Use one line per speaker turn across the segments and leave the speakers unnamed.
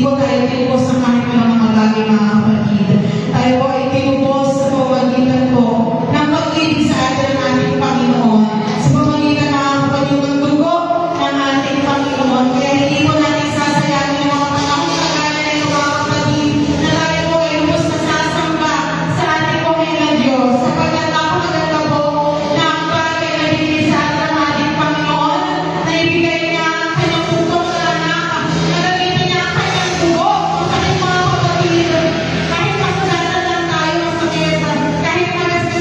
po tayo tinubos ng kahit anong magagay mga kapatid. Tayo po ay tinubos sa pamamagitan po ng pag-ibig sa atin ng ating Panginoon. Sa pamamagitan mga kapatid ng dugo ng ating Panginoon. Kaya hindi po natin sasayangin ang mga panahon sa kanya ng mga kapatid na tayo po ay lubos na sasamba sa ating Panginoon Diyos. Sapagkat napakaganda po na ang bagay na binigay sa atin ng ating Panginoon na ibigay niya ang kanyang putong na anak, na gamitin niya ang kanyang dugo sa ating mga kapatid. Kahit masalanan lang tayo sa mesa, kahit magasgas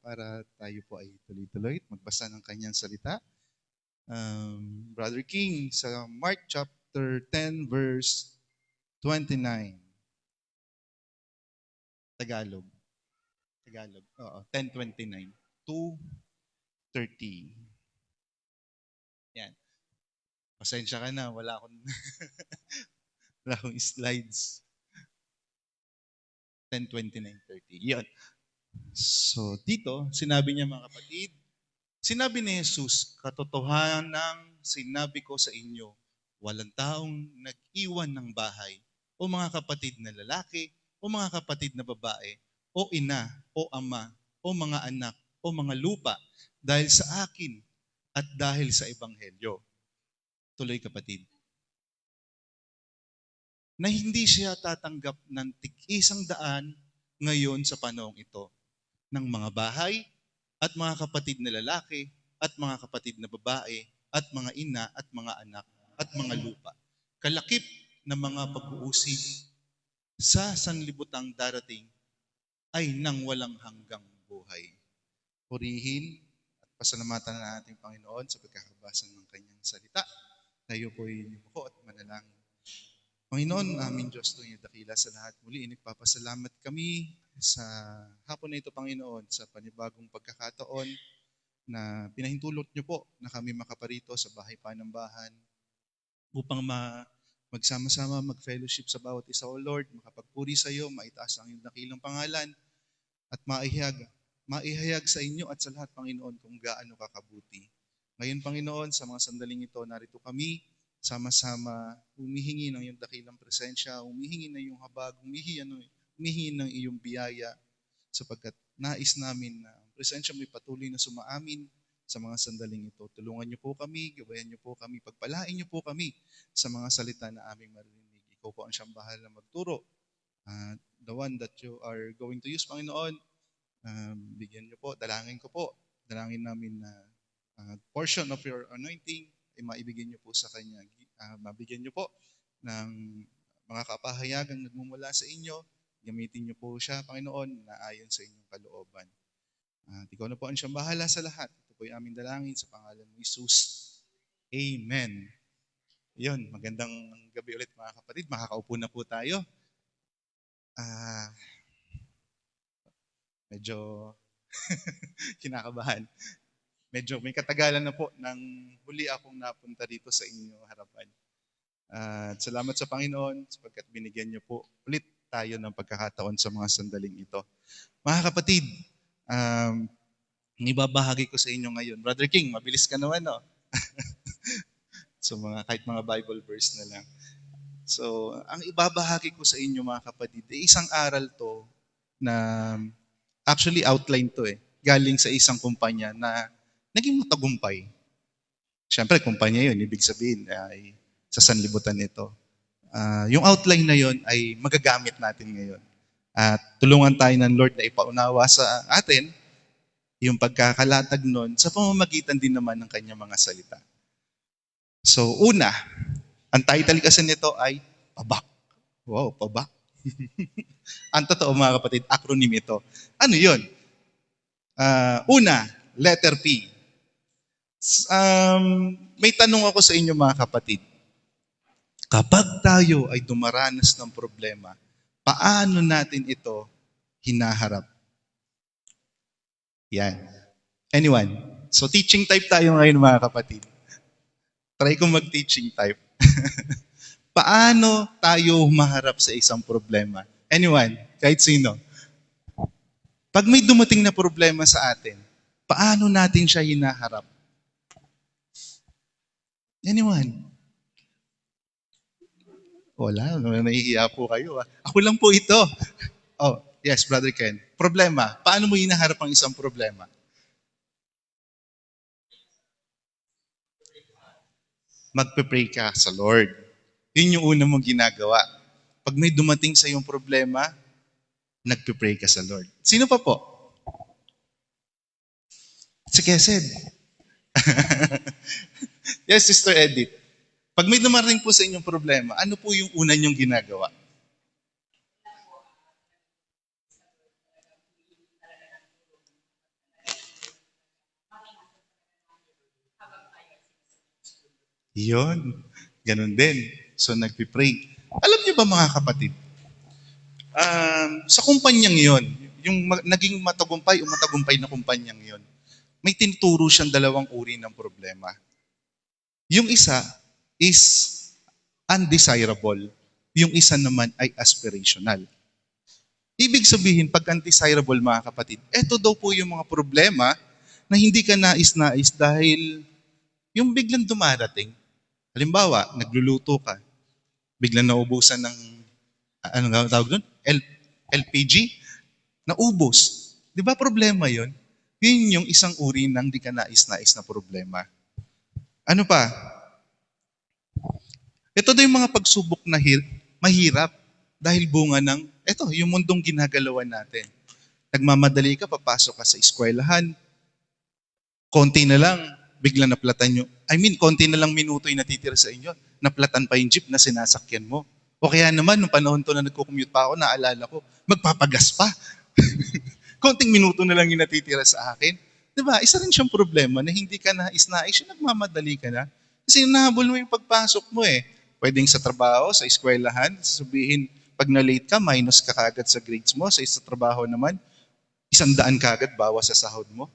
para tayo po ay tuloy-tuloy at magbasa ng kanyang salita. Brother King, sa Mark chapter 10 verse 29. Tagalog. Oo, 10:29 to 30. Yan. Pasensya ka na, wala akong wala akong slides. 10:29:30. Yan. So, dito, sinabi niya mga kapatid, sinabi ni Jesus, katotohanan sinabi ko sa inyo, walang taong nag-iwan ng bahay, o mga kapatid na lalaki, o mga kapatid na babae, o ina, o ama, o mga anak, o mga lupa, dahil sa akin at dahil sa Ebanghelyo. Tuloy kapatid. Na hindi siya tatanggap ng tig-100 ngayon sa panahong ito ng mga bahay at mga kapatid na lalaki at mga kapatid na babae at mga ina at mga anak at mga lupa. Kalakip na mga pag-uusig sa sanlibutang darating ay nang walang hanggang buhay. Purihin at pasalamatan na ating Panginoon sa pagkakabasa ng kanyang salita. Tayo po ay yumuko at manalangin. Panginoon, aming Diyos, tuwing dakila sa lahat. Muli, nagpapasalamat kami sa hapon na ito, Panginoon, sa panibagong pagkakataon na pinahintulot niyo po na kami makaparito sa bahay panambahan upang magsama-sama, mag-fellowship sa bawat isa, O Lord, makapagpuri sa iyo, maitaas ang iyong dakilang pangalan at maihayag sa inyo at sa lahat, Panginoon, kung gaano kakabuti. Ngayon, Panginoon, sa mga sandaling ito, narito kami, sama-sama humihingi ng iyong dakilang presensya, humihingi ng iyong habag, humihingi ng iyong biyaya sapagkat nais namin na ang presensya mo'y patuloy na sumaamin sa mga sandaling ito. Tulungan niyo po kami, gabayan niyo po kami, pagpalain niyo po kami sa mga salita na aming marinig. Ikaw po ang siyang bahal na magturo. The one that you are going to use, Panginoon, bigyan niyo po, dalangin namin na portion of your anointing ay maibigay niyo po sa Kanya. Mabigyan niyo po ng mga kapahayagang nagmumula sa inyo. Gamitin niyo po siya, Panginoon, na ayon sa inyong kalooban. At ikaw na po ang siyang bahala sa lahat. Ito po yung aming dalangin sa pangalan ni Jesus. Amen. Yun, magandang gabi ulit mga kapatid. Makakaupo na po tayo. Medyo kinakabahan. Medyo may katagalan na po nang huli akong napunta dito sa inyong harapan. At salamat sa Panginoon sapagkat binigyan niyo po ulit tayo ng pagkakataon sa mga sandaling ito. Mga kapatid, ibabahagi ko sa inyo ngayon. Brother King, mabilis ka naman, no? So kahit mga Bible verse na lang. So, ang ibabahagi ko sa inyo mga kapatid, isang aral to na actually outline to galing sa isang kumpanya na naging matagumpay. Siyempre, kumpanya yun, ibig sabihin ay sa sanlibutan nito. Yung outline na yun ay magagamit natin ngayon. At tulungan tayo ng Lord na ipaunawa sa atin yung pagkakalatag nun sa pamamagitan din naman ng kanyang mga salita. So, una, ang title kasi nito ay PABAK. Wow, PABAK. Ang totoo mga kapatid, acronym ito. Ano yun? Una, letter P. May tanong ako sa inyo mga kapatid. Kapag tayo ay dumaranas ng problema, paano natin ito hinaharap? Yan. Anyone? So teaching type tayo ngayon mga kapatid. Try kong mag-teaching type. Paano tayo humaharap sa isang problema? Anyone? Kahit sino? Pag may dumating na problema sa atin, paano natin siya hinaharap? Anyone? Wala, nahihiya po kayo. Ako lang po ito. Oh, yes, Brother Ken. Problema. Paano mo hinaharap ang isang problema? Magpe-pray ka sa Lord. Yun yung una mong ginagawa. Pag may dumating sa iyong problema, nagpe-pray ka sa Lord. Sino pa po? Si Kesed. Yes, Sister Edith. Pag may dumating po sa inyong problema, ano po yung una niyong ginagawa? Yun. Ganun din. So nagpipray. Alam niyo ba mga kapatid, sa kumpanyang yon, yung naging matagumpay o matagumpay na kumpanyang yon, may tinuturo siyang dalawang uri ng problema. Yung isa is undesirable. Yung isa naman ay aspirational. Ibig sabihin, pag undesirable mga kapatid, eto daw po yung mga problema na hindi ka nais-nais dahil yung biglang dumarating. Halimbawa, nagluluto ka, biglang naubusan ng, ano nga tawag doon? LPG? Naubos. Di ba problema yon? Yun yung isang uri ng di ka nais-nais na problema. Ano pa? Ito daw yung mga pagsubok na mahirap dahil bunga ng, ito, yung mundong ginagalawan natin. Nagmamadali ka, papasok ka sa eskwelahan, konti na lang, biglang naplatan nyo. Konti na lang minuto yung natitira sa inyo, naplatan pa yung jeep na sinasakyan mo. O kaya naman, nung panahon to na nagko-commute pa ako, naalala ko, magpapagas pa. Konting minuto na lang yung natitira sa akin. Diba? Isa rin siyang problema na hindi ka nais-nais, yung nagmamadali ka na. Kasi nahabol mo yung pagpasok mo eh. Pwedeng sa trabaho, sa eskwelahan, sabihin, pag na-late ka, minus ka kagad sa grades mo. Sa trabaho naman, 100 kagad bawas sa sahod mo.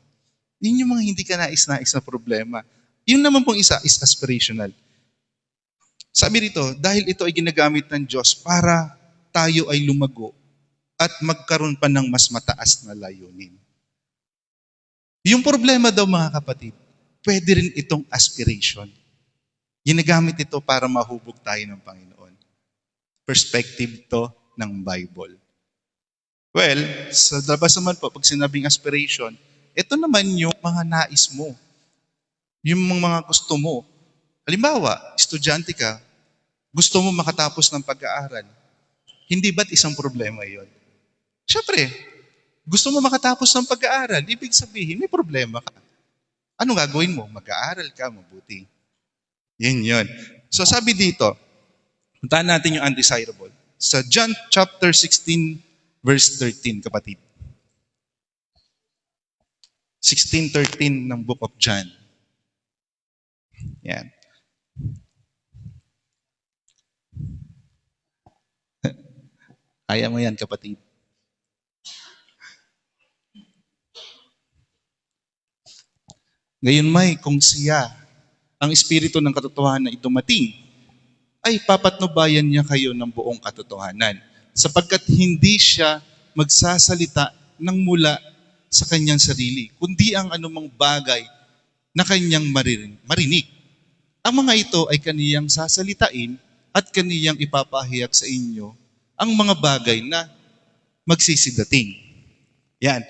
Yun yung mga hindi ka nais-nais na problema. Yun naman pong isa is aspirational. Sabi rito, dahil ito ay ginagamit ng Diyos para tayo ay lumago at magkaroon pa ng mas mataas na layunin. Yung problema daw mga kapatid, pwede rin itong aspiration. Ginagamit ito para mahubog tayo ng Panginoon. Perspective to ng Bible. Well, sa labas naman po, pag sinabing aspiration, ito naman yung mga nais mo. Yung mga gusto mo. Halimbawa, estudyante ka, gusto mo makatapos ng pag-aaral. Hindi ba't isang problema yon? Siyempre, gusto mo makatapos ng pag-aaral, ibig sabihin, may problema ka. Ano gagawin mo? Mag-aaral ka, mabuti. Yun. So sabi dito, puntahan natin yung undesirable. Sa John chapter 16, verse 13, kapatid. 16:13 ng Book of John. Yan. Kaya mo yan, kapatid. Ngayon may, kung siya, ang Espiritu ng katotohanan ay dumating, ay papatnubayan niya kayo ng buong katotohanan. Sapagkat hindi siya magsasalita ng mula sa kanyang sarili, kundi ang anumang bagay na kanyang marinig. Ang mga ito ay kaniyang sasalitain at kaniyang ipapahayag sa inyo ang mga bagay na magsisidating. Yan.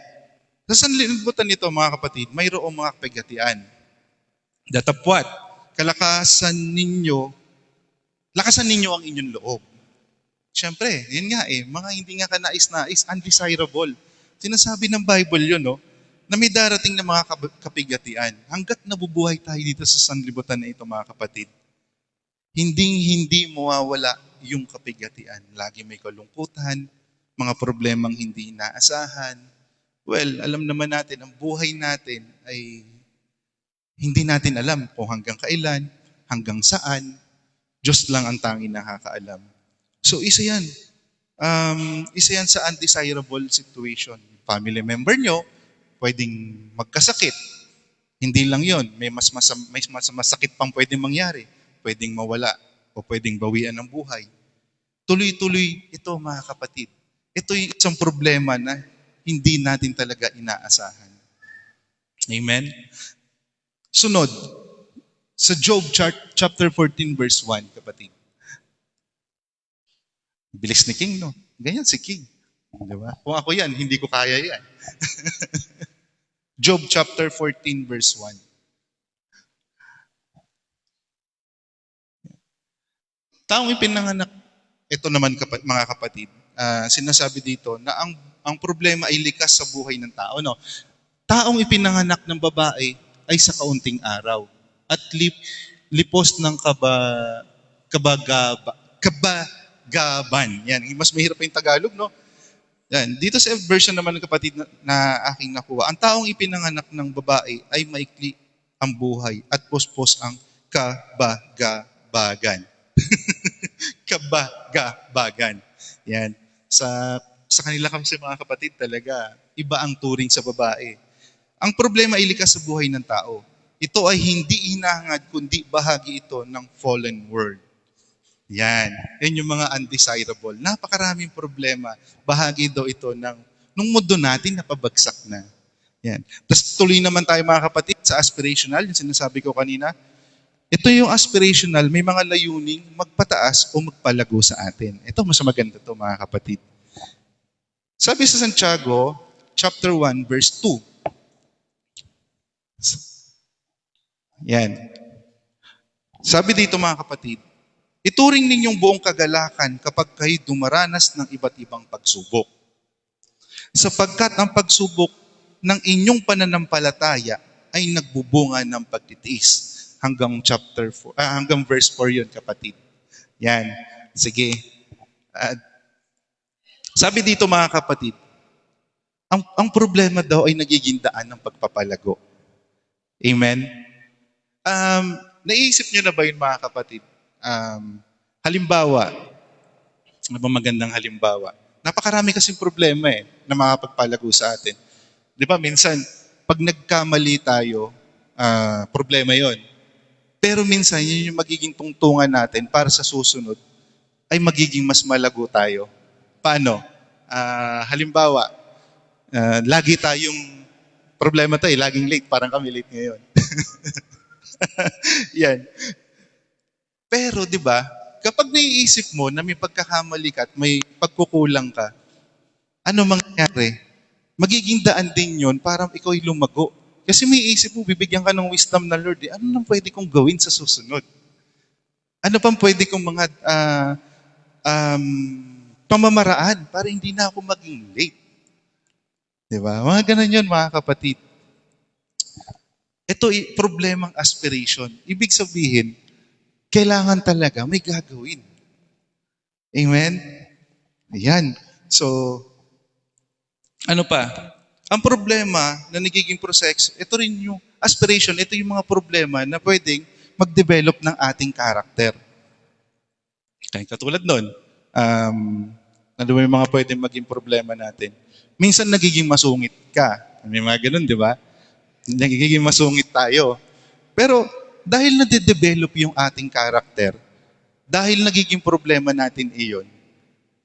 Sa sanlibutan nito mga kapatid, mayroong mga kapigatian. Datapwat, lakasan ninyo ang inyong loob. Siyempre, yun nga mga hindi nga kanais-nais, undesirable. Sinasabi ng Bible yun, no? Na may darating na mga kapigatian. Hanggat nabubuhay tayo dito sa sanlibutan na ito, mga kapatid, hindi mawawala yung kapigatian. Lagi may kalungkutan, mga problemang hindi inaasahan. Well, alam naman natin, ang buhay natin ay hindi natin alam kung hanggang kailan, hanggang saan. Diyos lang ang tanging nakakaalam. So isa yan. Isa yan sa undesirable situation. Family member nyo, pwedeng magkasakit. Hindi lang yon, may mas masakit pang pwedeng mangyari. Pwedeng mawala o pwedeng bawian ng buhay. Tuloy-tuloy ito mga kapatid. Ito yung isang problema na hindi natin talaga inaasahan. Amen? Sunod, sa Job chapter 14 verse 1, kapatid. Bilis ni King, no? Ganyan si King. Diba? Kung ako yan, hindi ko kaya yan. Job chapter 14 verse 1. Taong ipinanganak, ito naman mga kapatid, sinasabi dito na ang problema ay likas sa buhay ng tao. No? Taong ipinanganak ng babae ay sa kaunting araw at lipos ng kabagaban. Yan, mas mahirap pa yung Tagalog, no? Yan. Dito sa version naman ng kapatid na aking nakuha, ang taong ipinanganak ng babae ay maikli ang buhay at pospos ang kabagabagan. Kabagabagan. Yan. Sa kanila kasi mga kapatid talaga, iba ang turing sa babae. Ang problema ay likas sa buhay ng tao. Ito ay hindi hinahangad, kundi bahagi ito ng fallen world. Yan. Yan yung mga undesirable. Napakaraming problema. Bahagi daw ito nung mundo natin na pabagsak na. Yan. Tapos tuloy naman tayo mga kapatid sa aspirational, yung sinasabi ko kanina. Ito yung aspirational, may mga layuning magpataas o magpalago sa atin. Ito, mas maganda to mga kapatid. Sabi sa Santiago, chapter 1, verse 2. Yan. Sabi dito mga kapatid, ituring ninyong buong kagalakan kapag kayo dumaranas ng iba't ibang pagsubok. Sapagkat ang pagsubok ng inyong pananampalataya ay nagbubunga ng pagtitiis. Hanggang hanggang verse 4 yun, kapatid. Yan. Sige. Sabi dito mga kapatid, ang problema daw ay nagiging daan ng pagpapalago. Amen? Naisip nyo na ba yun mga kapatid? Halimbawa, ano ba magandang halimbawa? Napakarami kasing problema na makapagpalago sa atin. Di ba minsan, pag nagkamali tayo, problema yon. Pero minsan, yun yung magiging tungtungan natin para sa susunod ay magiging mas malago tayo. Paano? Halimbawa, lagi tayong problema tayo, laging late, parang kami late ngayon. Yan. Pero, di ba, kapag naiisip mo na may pagkakamali ka at may pagkukulang ka, ano mangyayari? Magiging daan din yun para ikaw ay lumago. Kasi may isip mo, bibigyan ka ng wisdom na Lord, ano nang pwede kong gawin sa susunod? Ano pang pwede kong mga pamamaraan para hindi na ako maging late? Diba? Mga ganun yun, mga kapatid. Ito problemang aspiration. Ibig sabihin, kailangan talaga may gagawin. Amen? Ayan. So, ano pa? Ang problema na nagiging proseso, ito rin yung aspiration, ito yung mga problema na pwedeng mag-develop ng ating karakter. Okay, katulad nun, ano ba yung mga pwedeng maging problema natin? Minsan nagiging masungit ka. May mga ganun, di ba? Nagiging masungit tayo. Pero dahil nade-develop yung ating karakter, dahil nagiging problema natin iyon,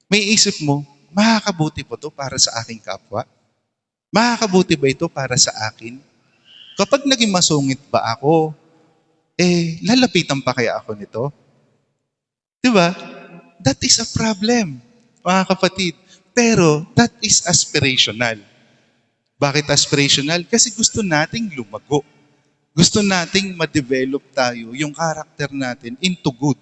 may isip mo, makakabuti po to para sa aking kapwa? Makakabuti ba ito para sa akin? Kapag naging masungit ba ako, lalapitan pa kaya ako nito? Diba? That is a problem, mga kapatid. Pero that is aspirational. Bakit aspirational? Kasi gusto nating lumago. Gusto nating ma-develop tayo yung karakter natin into good.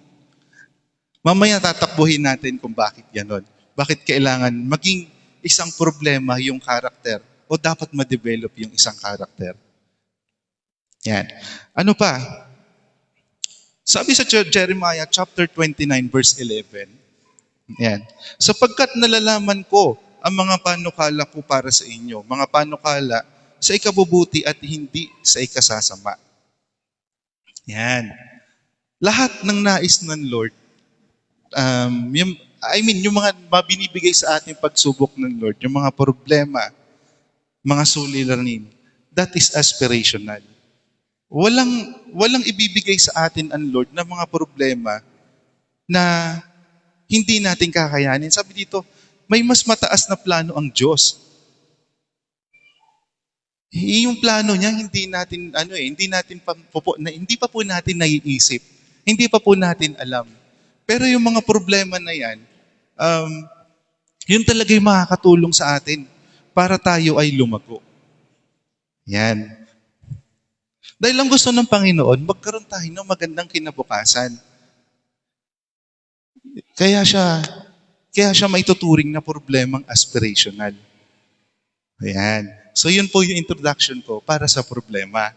Mamaya tatakbuhin natin kung bakit ganon. Bakit kailangan maging isang problema yung karakter o dapat ma-develop yung isang karakter. Yan. Ano pa? Sabi sa Jeremiah chapter 29 verse 11, yan. Sapagkat nalalaman ko ang mga panukala ko para sa inyo, mga panukala sa ikabubuti at hindi sa ikasasama. Yan. Lahat ng nais ng Lord, yung mga binibigay sa ating pagsubok ng Lord, yung mga problema, mga suliranin, that is aspirational. Walang ibibigay sa atin ang Lord na mga problema na hindi natin kakayanin. Sabi dito, may mas mataas na plano ang Diyos. Yung plano niya hindi pa po natin naiisip. Hindi pa po natin alam. Pero yung mga problema na yan, yun talaga yung makakatulong sa atin para tayo ay lumago. Yan. Dahil lang gusto ng Panginoon, magkaroon tayo ng magandang kinabukasan. Kaya siya maituturing na problemang aspirational. Ayan. So yun po yung introduction ko para sa problema.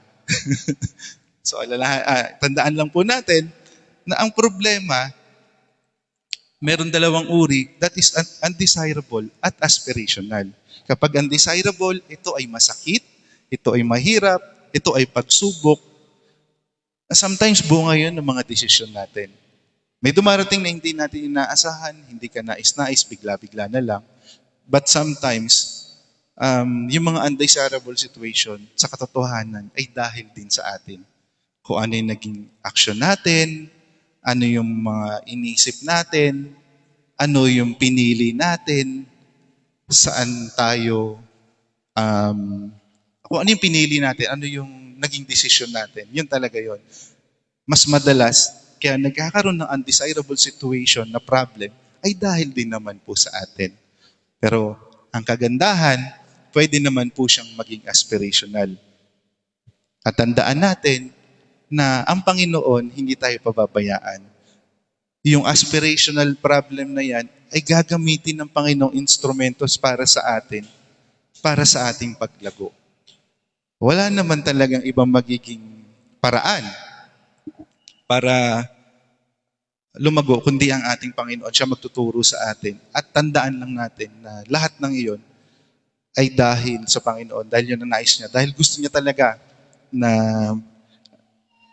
So tandaan lang po natin na ang problema, meron dalawang uri, that is undesirable at aspirational. Kapag undesirable, ito ay masakit, ito ay mahirap, ito ay pagsubok. Sometimes bunga yun ng mga desisyon natin. May dumarating na hindi natin inaasahan, hindi ka nais-nais, bigla-bigla na lang. But sometimes, yung mga undesirable situation sa katotohanan ay dahil din sa atin. Kung ano yung naging action natin, ano yung mga inisip natin, ano yung pinili natin, saan tayo, kung ano yung pinili natin, ano yung naging decision natin. Yun talaga yun. Mas madalas, kaya nagkakaroon ng undesirable situation na problem, ay dahil din naman po sa atin. Pero ang kagandahan, pwede naman po siyang maging aspirational. At tandaan natin na ang Panginoon, hindi tayo pababayaan. Yung aspirational problem na yan, ay gagamitin ng Panginoong instrumentos para sa atin, para sa ating paglago. Wala naman talagang ibang magiging paraan para lumago, kundi ang ating Panginoon. Siya magtuturo sa atin. At tandaan lang natin na lahat ng iyon ay dahil sa Panginoon, dahil yun ang nais niya, dahil gusto niya talaga na,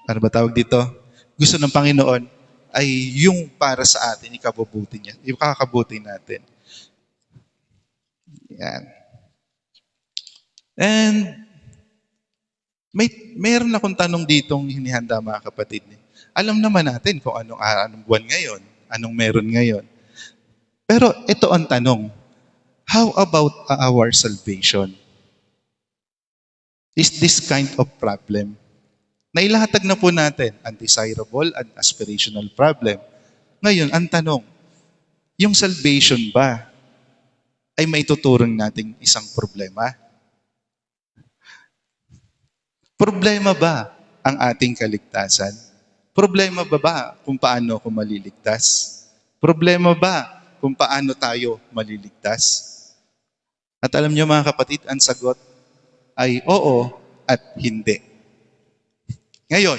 ano ba tawag dito? Gusto ng Panginoon ay yung para sa atin, ikabubuti niya, ikakabuti natin. Yan. And mayroon akong tanong ditong hinihanda mga kapatid. Alam naman natin kung anong buwan ngayon, anong meron ngayon. Pero ito ang tanong, how about our salvation? Is this kind of problem? Nailahatag na po natin, undesirable and aspirational problem. Ngayon, ang tanong, yung salvation ba ay maituturing nating isang problema? Problema ba ang ating kaligtasan? Problema ba kung paano ako maliligtas? Problema ba kung paano tayo maliligtas? At alam niyo mga kapatid, ang sagot ay oo at hindi. Ngayon,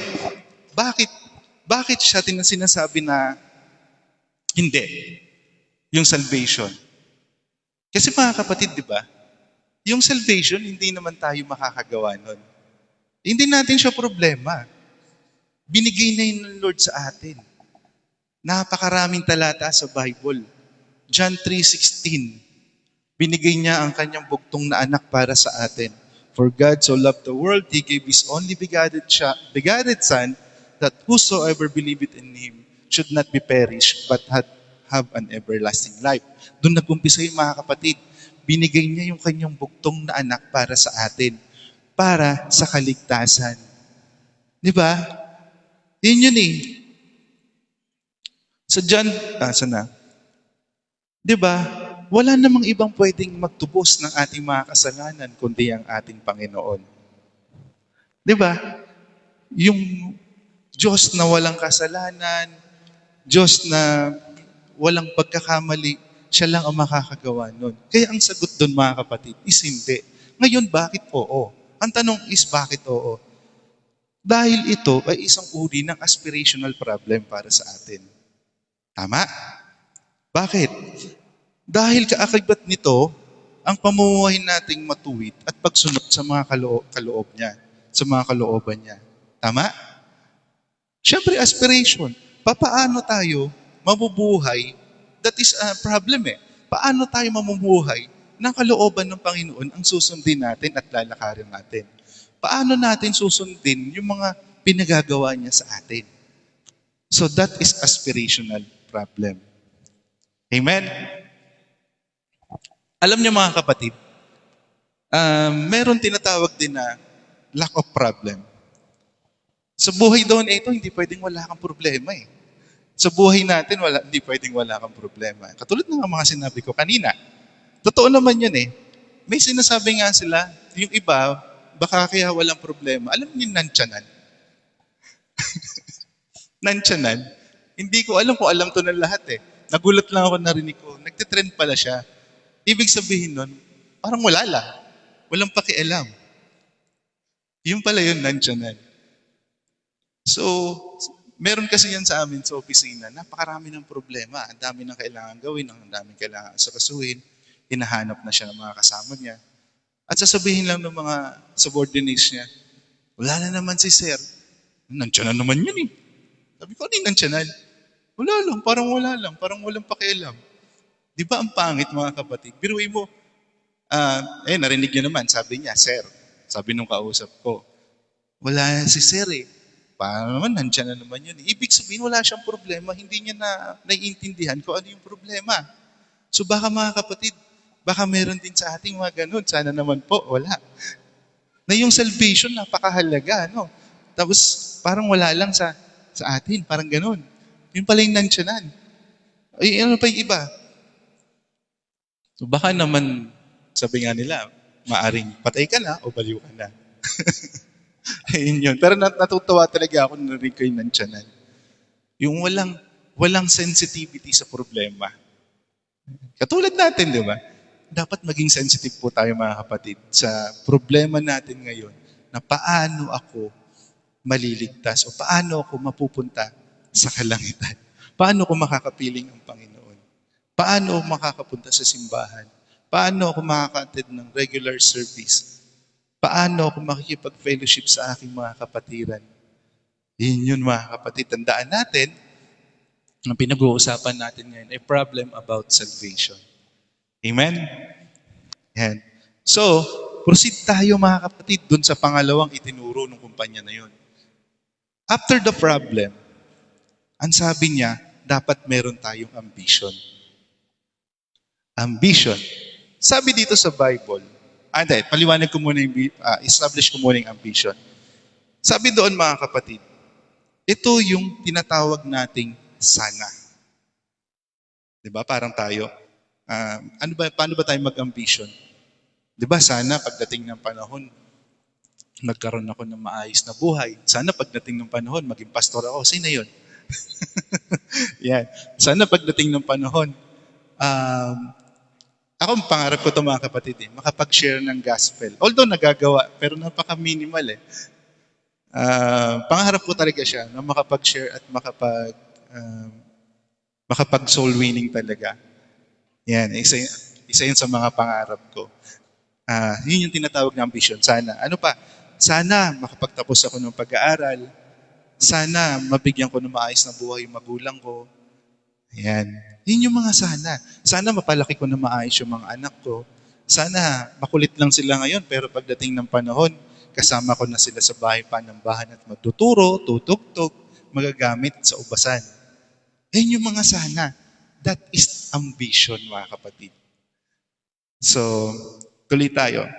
bakit siya sinasabi na hindi? Yung salvation. Kasi mga kapatid, di ba? Yung salvation, hindi naman tayo makakagawa nun. Hindi natin siya problema. Binigay na yun ng Lord sa atin. Napakaraming talata sa Bible. John 3:16. Binigay niya ang kanyang bugtong na anak para sa atin. For God so loved the world, He gave His only begotten Son, that whosoever believeth in Him should not be perished, but have an everlasting life. Doon nag-umpisa yung mga kapatid. Binigay niya yung kanyang bugtong na anak para sa atin. Para sa kaligtasan. Di ba? Yun eh. Sa John, sana? Di ba? Wala namang ibang pwedeng magtubos ng ating mga kasalanan kundi ang ating Panginoon. Di ba? Yung Diyos na walang kasalanan, Diyos na walang pagkakamali, siya lang ang makakagawa nun. Kaya ang sagot doon mga kapatid is hindi. Ngayon, bakit oo? Ang tanong is bakit oo? Dahil ito ay isang uri ng aspirational problem para sa atin. Tama? Bakit? Dahil kaakibat nito, ang pamumuhay nating matuwid at pagsunod sa mga kaloob niya, sa mga kalooban niya. Tama? Siyempre, aspiration. Paano tayo mabubuhay? That is a problem eh. Paano tayo mamumuhay ng kalooban ng Panginoon ang susundin natin at lalakarin natin? Paano natin susundin yung mga pinagagawa niya sa atin? So that is aspirational problem. Amen? Alam niyo mga kapatid, meron tinatawag din na lack of problem. Sa buhay daw na ito, hindi pwedeng wala kang problema eh. Sa buhay natin, hindi pwedeng wala kang problema. Katulad ng mga sinabi ko kanina. Totoo naman yun eh. May sinasabi nga sila, yung iba, baka kaya walang problema. Alam niyo, nantyanan. Nantyanan. Hindi ko alam kung alam to ng lahat eh. Nagulat lang ako narinig ko. Nagtitrend pala siya. Ibig sabihin nun, parang wala lang. Walang pakialam. Yung pala yun, nantyanan. So, meron kasi yan sa amin sa opisina. Napakarami ng problema. Ang dami ng kailangan gawin, ang dami kailangan asakasuhin. Hinahanap na siya ng mga kasama niya. At sasabihin lang ng mga subordinates niya, wala na naman si sir. Nandiyan na naman yun eh. Sabi ko, ano yung nandyanan? Wala lang, parang walang pakialam. Di ba ang pangit mga kapatid? Biruin mo, narinig niyo naman, sabi niya, Sir. Sabi nung kausap ko, wala si Sir eh. Paano naman, nandiyan na naman yun. Ibig sabihin, wala siyang problema. Hindi niya naiintindihan kung ano yung problema. So baka mga kapatid, baka meron din sa ating mga ganun. Sana naman po, wala. Na yung salvation, napakahalaga. No? Tapos parang wala lang sa atin. Parang ganun. Yun pala yung nandyanan. Ay, ano pa yung iba? So baka naman, sabi nga nila, maaring patay ka na o baliw ka na. Ayun yun. Pero natutuwa talaga ako na narinig ko yung nandyanan. Yung walang sensitivity sa problema. Katulad natin, di ba? Dapat maging sensitive po tayo mga kapatid sa problema natin ngayon na paano ako maliligtas o paano ako mapupunta sa kalangitan. Paano ako makakapiling ang Panginoon? Paano ako makakapunta sa simbahan? Paano ako makaka-attend ng regular service? Paano ako makikipag-fellowship sa aking mga kapatiran? Yun mga kapatid. Tandaan natin, ang pinag-uusapan natin ngayon ay problem about salvation. Amen? Yan. So, proceed tayo mga kapatid dun sa pangalawang itinuro ng kumpanya na yun. After the problem, ang sabi niya, dapat meron tayong ambition. Ambition. Sabi dito sa Bible, paliwanag ko muna establish ko muna yung ambition. Sabi doon mga kapatid, ito yung tinatawag nating sana. Diba? Parang tayo, paano ba tayo mag-ambition? Diba? Sana pagdating ng panahon, nagkaroon ako ng maayos na buhay. Sana pagdating ng panahon, maging pastor ako. Sino yun? Yan. Sana pagdating ng panahon, ako pangarap ko ito mga kapatid, makapag-share ng gospel. Although nagagawa, pero napaka-minimal eh. Pangarap ko talaga siya na makapag-share at makapag-soul winning talaga. Yan, isa yun sa mga pangarap ko. Yun yung tinatawag na ambition. Sana. Ano pa? Sana makapagtapos ako ng pag-aaral. Sana mabigyan ko ng maayos na buhay yung magulang ko. Yan. Yun yung mga sana. Sana mapalaki ko na maayos yung mga anak ko. Sana makulit lang sila ngayon, pero pagdating ng panahon, kasama ko na sila sa bahay panambahan at magtuturo, tutugtog, magagamit sa ubasan. Yun yung mga sana. That is ambition, mga kapatid. So, tuloy tayo.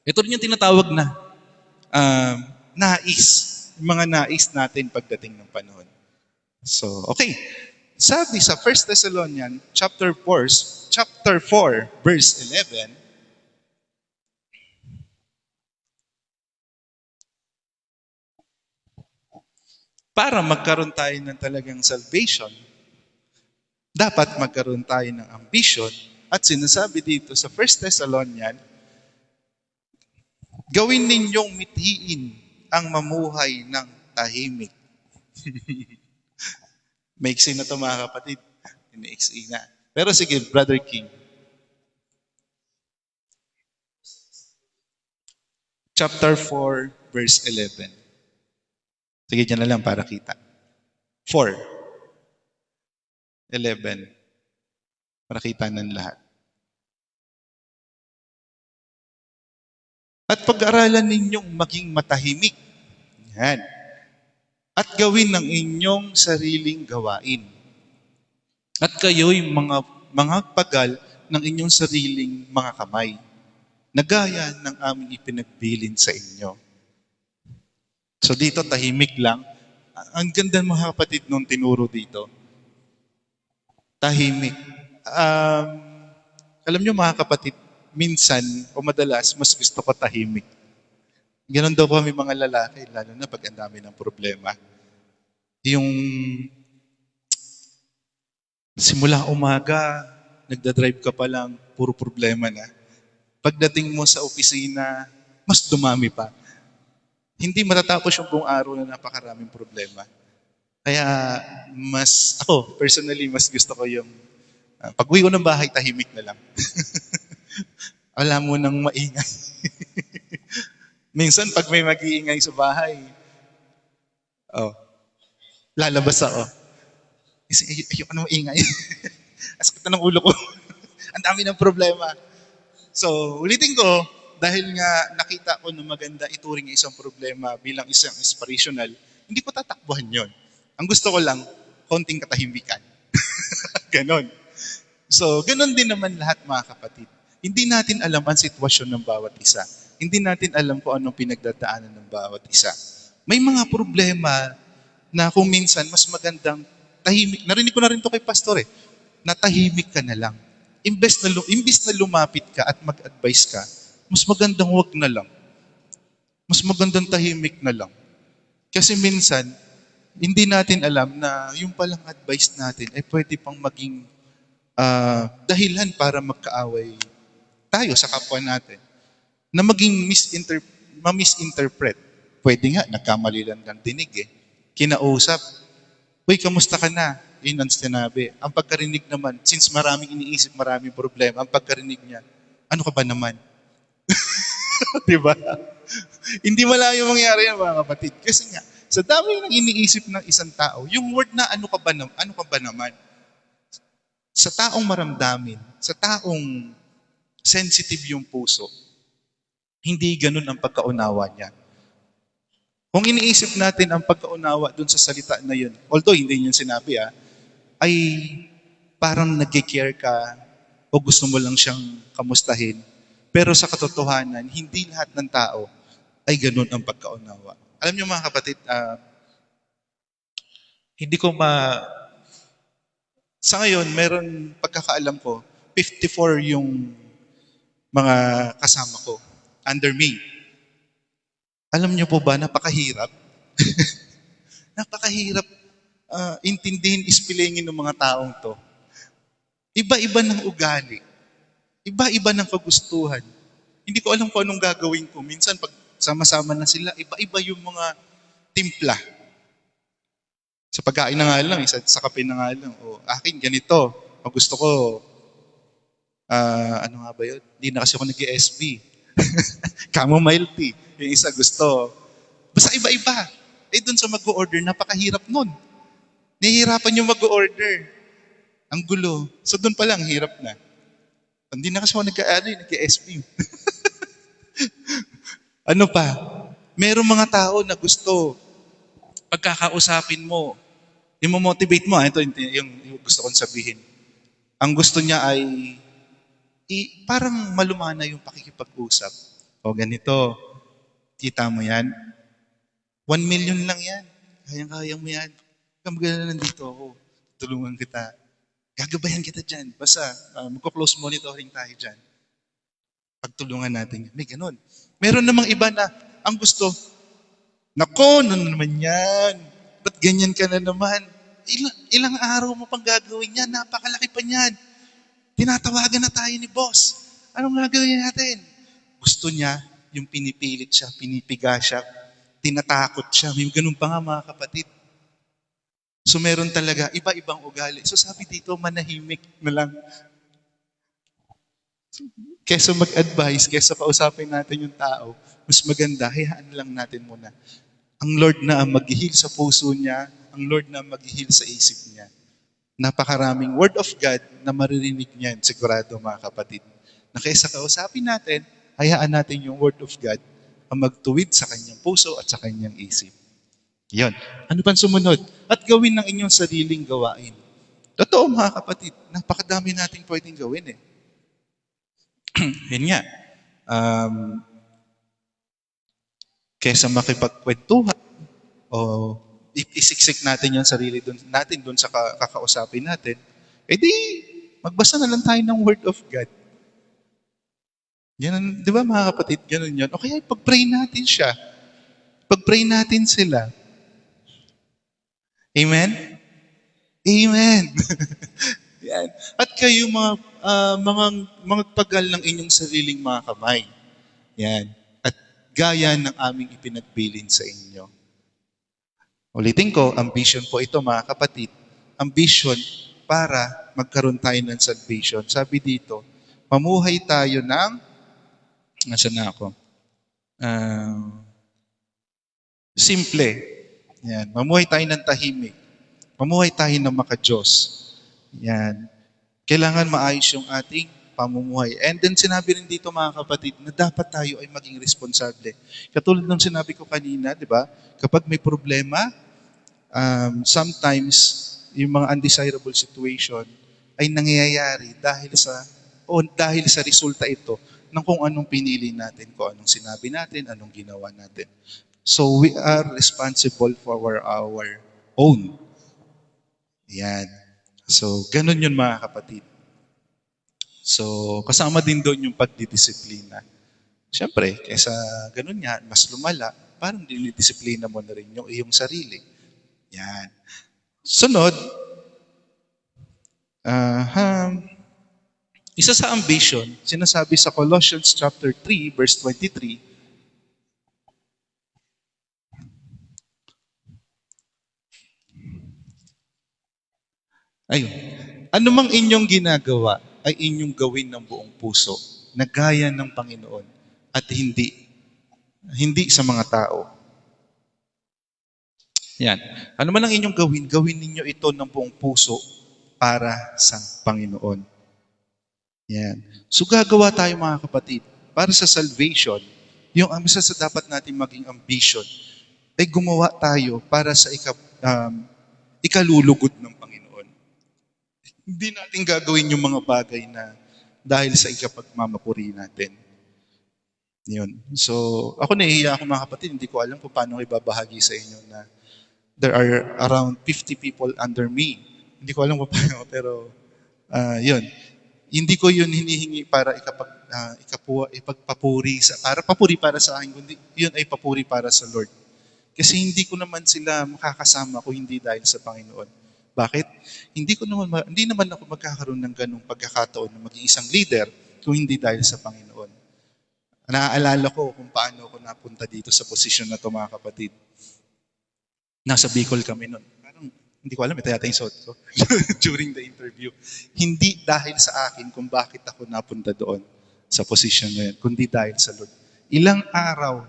Ito rin yung tinatawag na nais. Yung mga nais natin pagdating ng panahon. So, okay. Sabi sa 1 Thessalonians chapter 4, verse 11, para magkaroon tayo ng talagang salvation, dapat magkaroon tayo ng ambition. At sinasabi dito sa 1 Thessalonians, gawin ninyong mithiin ang mamuhay ng tahimik. Maiksi na ito mga kapatid. Maiksi na. Pero sige, Brother King. Chapter 4, verse 11. Sige, dyan na lang para kita. 4. 11. Para kita ng lahat. At pag-aralan ninyong maging matahimik. Yan. At gawin ng inyong sariling gawain. At kayo'y mga pagal ng inyong sariling mga kamay, na gaya ng aming ipinagbilin sa inyo. So dito, tahimik lang. Ang ganda mga kapatid nung tinuro dito. Tahimik. Alam nyo mga kapatid, minsan o madalas, mas gusto ko tahimik. Ganon daw kami mga lalaki, lalo na pag ang dami ng problema. Yung simula umaga, nagdadrive ka pa lang, puro problema na. Pagdating mo sa opisina, mas dumami pa. Hindi matatapos yung buong araw na napakaraming problema. Kaya ako, personally, mas gusto ko yung pag-uwi ko ng bahay, tahimik na lang. Wala mo nang maingay. Minsan, pag may mag-iingay sa bahay, Oh, lalabas ako. Kasi ayoko na maingay. Asakit na ng ulo ko. Ang dami ng problema. So, ulitin ko, dahil nga nakita ko na maganda ituring isang problema bilang isang inspirational, hindi ko tatakbuhan yon. Ang gusto ko lang, konting katahimikan. Ganon. So, ganon din naman lahat mga kapatid. Hindi natin alam ang sitwasyon ng bawat isa. Hindi natin alam kung anong pinagdadaanan ng bawat isa. May mga problema na kung minsan mas magandang tahimik. Narinig ko na rin to kay pastor na tahimik ka na lang. Imbes na lumapit ka at mag-advise ka, mas magandang wag na lang. Mas magandang tahimik na lang. Kasi minsan, hindi natin alam na yung palang advice natin ay pwede pang maging dahilan para magkaaway tayo sa kapwa natin. Na maging ma-misinterpret. Pwede nga, nagkamali lang ng dinig Kinausap, uy, kamusta ka na? Yun ang sinabi. Ang pagkarinig naman, since maraming iniisip, maraming problema, ang pagkarinig niya, ano ka ba naman? Diba? Hindi malayo mangyari yan mga kapatid. Kasi nga, sa dami ng iniisip ng isang tao, yung word na ano ka ba naman? Sa taong maramdamin, sa taong sensitive yung puso, hindi ganun ang pagkaunawa niya. Kung iniisip natin ang pagkaunawa dun sa salita na yun, although hindi niyan sinabi ay parang nag-care ka o gusto mo lang siyang kamustahin. Pero sa katotohanan, hindi lahat ng tao ay ganun ang pagkaunawa. Alam niyo mga kapatid, hindi ko sa ngayon, meron pagkakaalam ko, 54 yung mga kasama ko under me. Alam niyo po ba, napakahirap. Napakahirap intindihin, ispilingin ng mga taong to. Iba-iba ng ugali. Iba-iba ng kagustuhan. Hindi ko alam kung anong gagawin ko. Minsan, pag sama-sama na sila, iba-iba yung mga timpla. Sa pagkain na nga lang, sa kape na nga lang. O, akin, ganito. O gusto ko, ano nga ba yun? Hindi na kasi ako nag-SB. Chamomile tea. Yung isa gusto. Basta iba-iba. Dun sa mag-order, napakahirap nun. Nahihirapan yung mag-order. Ang gulo. So dun pa lang, hirap na. Hindi na kasi ako nag-SB. Ano pa? Merong mga tao na gusto, pagkakausapin mo, i-motivate mo. Ito yung gusto kong sabihin. Ang gusto niya ay parang malumana yung pakikipag-usap. O ganito, kita mo yan? 1 million lang yan. Kayang-kayang mo yan. Kamagala nandito ako. Tulungan kita. Gagabayan kita dyan. Basta, magko-close monitoring tayo dyan. Pagtulungan natin. May ganun. Meron namang iba na ang gusto, nako, ano naman yan? Ba't ganyan ka na naman? Ilang araw mo pang gagawin yan? Napakalaki pa niyan. Tinatawagan na tayo ni boss. Anong gagawin natin? Gusto niya, yung pinipilit siya, pinipiga siya, tinatakot siya. May ganun pa nga mga kapatid. So meron talaga iba-ibang ugali. So sabi dito, manahimik na lang. Kesa mag-advise, kesa kausapin natin yung tao, mas maganda, hayaan lang natin muna. Ang Lord na ang mag-heal sa puso niya, ang Lord na mag-heal sa isip niya. Napakaraming word of God na maririnig niyan, sigurado mga kapatid. Na kaysa kausapin natin, hayaan natin yung word of God ang magtuwid sa kanyang puso at sa kanyang isip. Yon. Ano pang sumunod? At gawin ng inyong sariling gawain. Totoo mga kapatid, napakadami nating pwedeng gawin Yan nga. Kesa makipagkwentuhan o isiksik natin yung sarili natin doon sa kakausapin natin, di magbasa na lang tayo ng Word of God. Yan, di ba mga kapatid, ganun yun. O kaya pag-pray natin siya. Pag-pray natin sila. Amen? Amen. Yan. At kayo mga pagal ng inyong sariling mga kamay. Yan. At gaya ng aming ipinagbilin sa inyo. Ulitin ko, ambition po ito mga kapatid. Ambition para magkaroon tayo ng salvation. Sabi dito, mamuhay tayo ng, nasaan na ako? Simple. Yan. Mamuhay tayo ng tahimik. Mamuhay tayo ng maka-Diyos. Yan. Kailangan maayos yung ating pamumuhay. And then sinabi rin dito mga kapatid na dapat tayo ay maging responsable. Katulad ng sinabi ko kanina, di ba? Kapag may problema, sometimes yung mga undesirable situation ay nangyayari dahil sa resulta ito ng kung anong pinili natin, kung anong sinabi natin, anong ginawa natin. So we are responsible for our own. Yan. So ganun yun mga kapatid. So kasama din doon yung pagdidisiplina. Siyempre, kaysa ganun nga, mas lumala, parang dinidisiplina mo na rin yung iyong sarili. Yan. Sunod, isa sa ambition, sinasabi sa Colossians chapter 3, verse 23, ayun, anumang inyong ginagawa ay inyong gawin ng buong puso, na gaya ng Panginoon, at hindi sa mga tao. Yan. Ano man ang inyong gawin ninyo ito ng buong puso para sa Panginoon. Yan. So gagawa tayo mga kapatid, para sa salvation, yung isa sa dapat natin maging ambition, ay gumawa tayo para sa ikalulugod ng Panginoon. Hindi natin gagawin yung mga bagay na dahil sa ikapagmamapuri natin. Yun. So, ako nahihiya ako mga kapatid, hindi ko alam kung paano ibabahagi sa inyo na there are around 50 people under me. Hindi ko alam kung paano, pero yun. Hindi ko yun hinihingi para ipagpapuri para papuri para sa akin, kundi yun ay papuri para sa Lord. Kasi hindi ko naman sila makakasama kung hindi dahil sa Panginoon. Bakit? Hindi naman ako magkakaroon ng ganung pagkakataon na maging isang leader kung hindi dahil sa Panginoon. Naaalala ko kung paano ako napunta dito sa posisyon na to mga kapatid. Nasa Bicol kami noon. Parang hindi ko alam, ito yata yung suot ko during the interview. Hindi dahil sa akin kung bakit ako napunta doon sa posisyon na yun, kundi dahil sa Lord. Ilang araw,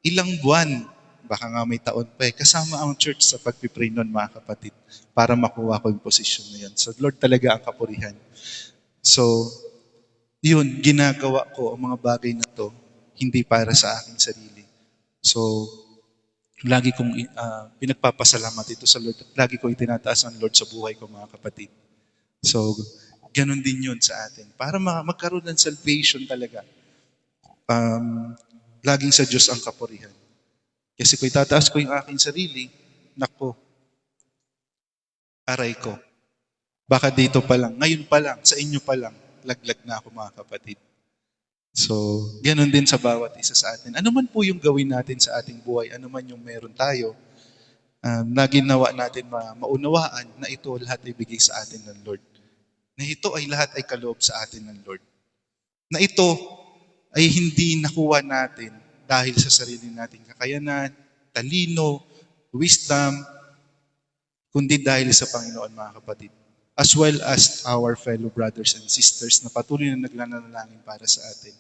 ilang buwan, baka nga may taon pa kasama ang church sa pagpipray noon mga kapatid para makuha ko yung posisyon na yun. So Lord talaga ang kapurihan. So, yun, ginagawa ko ang mga bagay na to, hindi para sa aking sarili. So, lagi kong pinagpapasalamat ito sa Lord at lagi ko itinataas ang Lord sa buhay ko mga kapatid. So, ganun din yun sa atin. Para magkaroon ng salvation talaga, laging sa Diyos ang kapurihan. Kasi kung itataas ko yung aking sarili, nako, aray ko. Baka dito pa lang, ngayon pa lang, sa inyo pa lang, laglag na ako mga kapatid. So, ganun din sa bawat isa sa atin. Ano man po yung gawin natin sa ating buhay, ano man yung meron tayo, na ginawa natin maunawaan na ito lahat ay bigay sa atin ng Lord. Na ito ay lahat ay kaloob sa atin ng Lord. Na ito ay hindi nakuha natin dahil sa sarili nating kakayanan, talino, wisdom, kundi dahil sa Panginoon mga kapatid. As well as our fellow brothers and sisters na patuloy na naglanalangin para sa atin.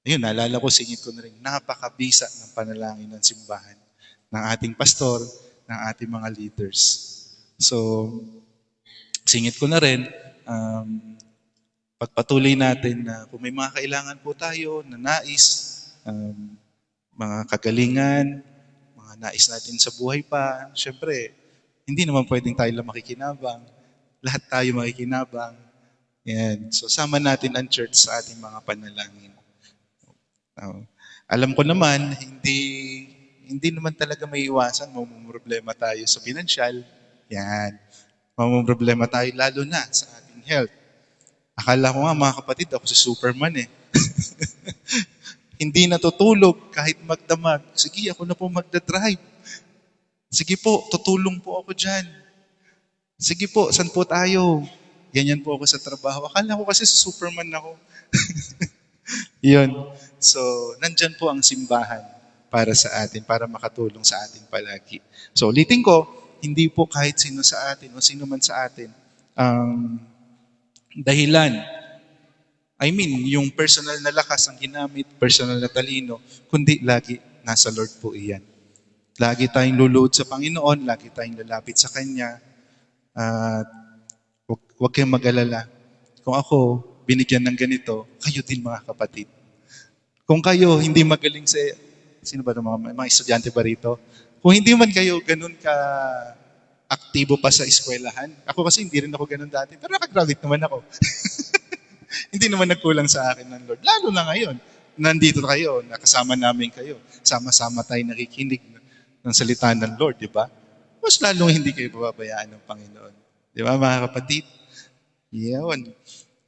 Ayun, naalala ko, singit ko na rin, napakabisa ng panalangin ng simbahan, ng ating pastor, ng ating mga leaders. So, singit ko na rin, pagpatuloy natin na kung may mga kailangan po tayo na nais, mga kagalingan, mga nais natin sa buhay pa, syempre, hindi naman pwedeng tayo lang makikinabang. Lahat tayo makikinabang. Yan. So, sama natin ang church sa ating mga panalangin. Alam ko naman, hindi naman talaga may iwasan. Mamumroblema tayo sa pinansyal. Yan. Mamumroblema tayo lalo na sa ating health. Akala ko nga mga kapatid, ako si Superman eh. Hindi natutulog kahit magdamag. Sige, ako na po magdadrive. Sige po, tutulong po ako dyan. Sige po, saan po tayo? Ganyan po ako sa trabaho. Akala ko kasi sa Superman ako. Yun. So, nandyan po ang simbahan para sa atin, para makatulong sa atin palagi. So, ulitin ko, hindi po kahit sino sa atin o sino man sa atin ang dahilan. I mean, yung personal na lakas ang ginamit, personal na talino, kundi lagi nasa Lord po iyan. Lagi tayong luluhod sa Panginoon, lagi tayong lalapit sa Kanya, at huwag kayong mag-alala. Kung ako, binigyan ng ganito, kayo din mga kapatid. Kung kayo hindi magaling sa, sino ba ng mga estudyante ba rito? Kung hindi man kayo ganun ka aktibo pa sa eskwelahan, ako kasi hindi rin ako ganun dati, pero nakagraduate naman ako. Hindi naman nagkulang sa akin ng Lord. Lalo na ngayon, nandito kayo, nakasama namin kayo. Sama-sama tayo nakikinig ng salita ng Lord, di ba? Mas lalong hindi kayo pababayaan ng Panginoon. Di ba, mga kapatid? Yun.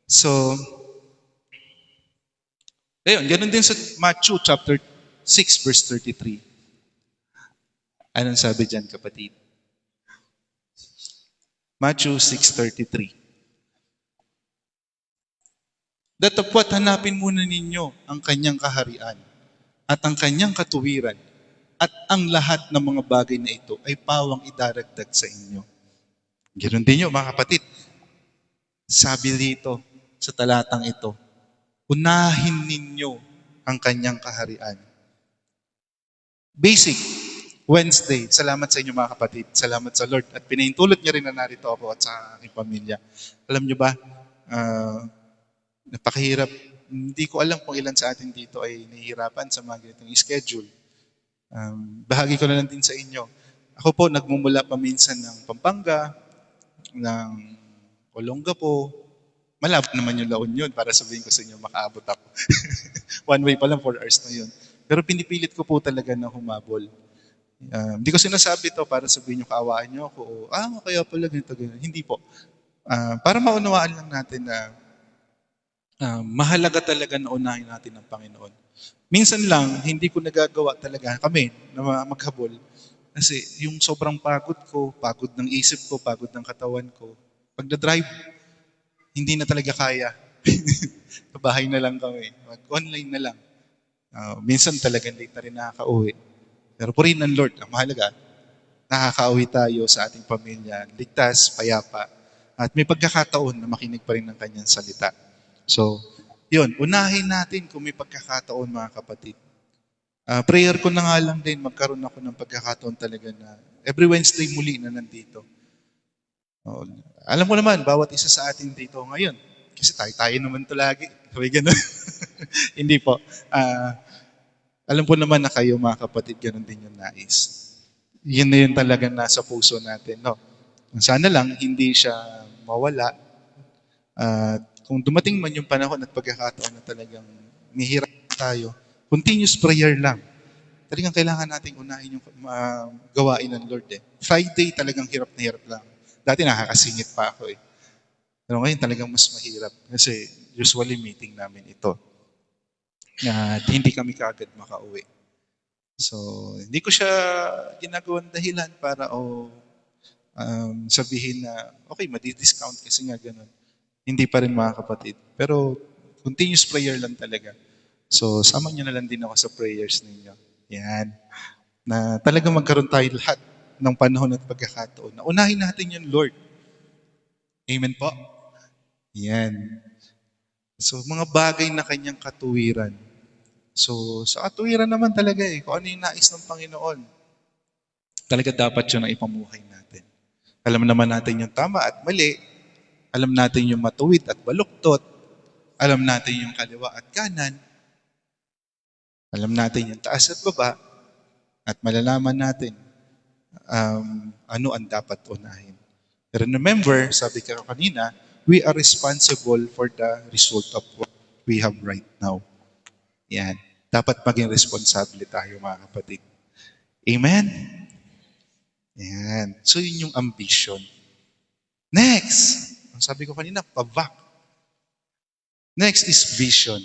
So, ayun, ganun din sa Matthew chapter 6, verse 33. Anong sabi dyan, kapatid? Matthew 6:33. Datapwat hanapin muna ninyo ang kanyang kaharian at ang kanyang katuwiran at ang lahat ng mga bagay na ito ay pawang idaragdag sa inyo. Ganoon din yun, mga kapatid. Sabi dito sa talatang ito, unahin ninyo ang kanyang kaharian. Basic, Wednesday, salamat sa inyo mga kapatid. Salamat sa Lord. At pinahintulot niya rin na narito ako at sa aking pamilya. Alam niyo ba, napakahirap. Hindi ko alam kung ilan sa atin dito ay nahihirapan sa mga ganitong schedule. Bahagi ko na lang din sa inyo. Ako po, nagmumula pa minsan ng Pampanga, ng Olongapo. Malabo naman yung La Union para sabihin ko sa inyo, makaabot ako. One way pa lang, 4 hours na yun. Pero pinipilit ko po talaga na humabol. Hindi ko sinasabi to para sabihin nyo, kaawaan nyo ako, o, kaya pala ganito, ganito. Hindi po. Para maunawaan lang natin na mahalaga talaga na unahin natin ang Panginoon. Minsan lang, hindi ko nagagawa talaga kami na maghabol. Kasi yung sobrang pagod ko, pagod ng isip ko, pagod ng katawan ko, pag na-drive, hindi na talaga kaya. Bahay na lang kami. Mag-online na lang. Minsan talagang late na rin nakaka-uwi. Pero purihin ng Lord, ang mahalaga, nakaka-uwi tayo sa ating pamilya, ligtas, payapa, at may pagkakataon na makinig pa rin ng kanyang salita. So, yun, unahin natin kung may pagkakataon, mga kapatid. Prayer ko na nga lang din, magkaroon ako ng pagkakataon talaga na every Wednesday muli na nandito. Alam ko naman, bawat isa sa atin dito ngayon, kasi tayo naman to lagi. Sabi ganun. Hindi po. Alam ko naman na kayo, mga kapatid, ganun din yung nais. Yun na yun talaga nasa puso natin. No? Sana lang, hindi siya mawala. Kung dumating man yung panahon at pagkakataon na talagang nihirap tayo, continuous prayer lang. Talagang kailangan nating unahin yung gawain ng Lord. Friday talagang hirap na hirap lang. Dati nakakasingit pa ako . Pero ngayon talagang mas mahirap kasi usually meeting namin ito. At hindi kami kaagad makauwi. So, hindi ko siya ginagawang dahilan para sabihin na, okay, madi-discount kasi nga ganun. Hindi pa rin, mga kapatid. Pero continuous prayer lang talaga. So, sama nyo na lang din ako sa prayers ninyo. Yan. Na talagang magkaroon tayo lahat ng panahon at pagkakataon. Na unahin natin yung Lord. Amen po? Yan. So, mga bagay na kanyang katuwiran. So, sa katuwiran naman talaga kung ano yung nais ng Panginoon. Talaga dapat yun ang ipamuhay natin. Alam naman natin yung tama at mali. Alam natin yung matuwid at baluktot. Alam natin yung kaliwa at kanan. Alam natin yung taas at baba. At malalaman natin ano ang dapat unahin. Pero remember, sabi ko kanina, we are responsible for the result of what we have right now. Yan. Dapat maging responsable tayo, mga kapatid. Amen? Yan. So, yun yung ambition. Next, ang sabi ko kanina, pabak. Next is vision.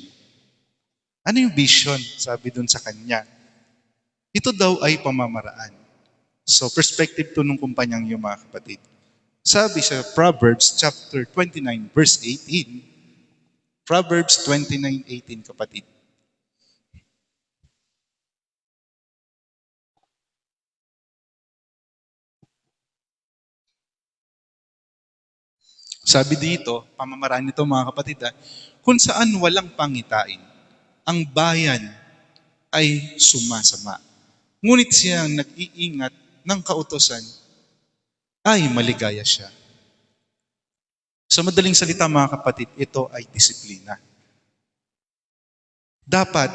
Ano yung vision? Sabi dun sa kanya. Ito daw ay pamamaraan. So, perspective to nung kumpanyang yung, mga kapatid. Sabi sa Proverbs chapter 29, verse 18. Proverbs 29:18, kapatid. Sabi dito, pamamaraan nito, mga kapatid, kung saan walang pangitain, ang bayan ay sumasama. ngunit siyang nag-iingat ng kautusan ay maligaya siya. Sa madaling salita mga kapatid, ito ay disiplina. Dapat,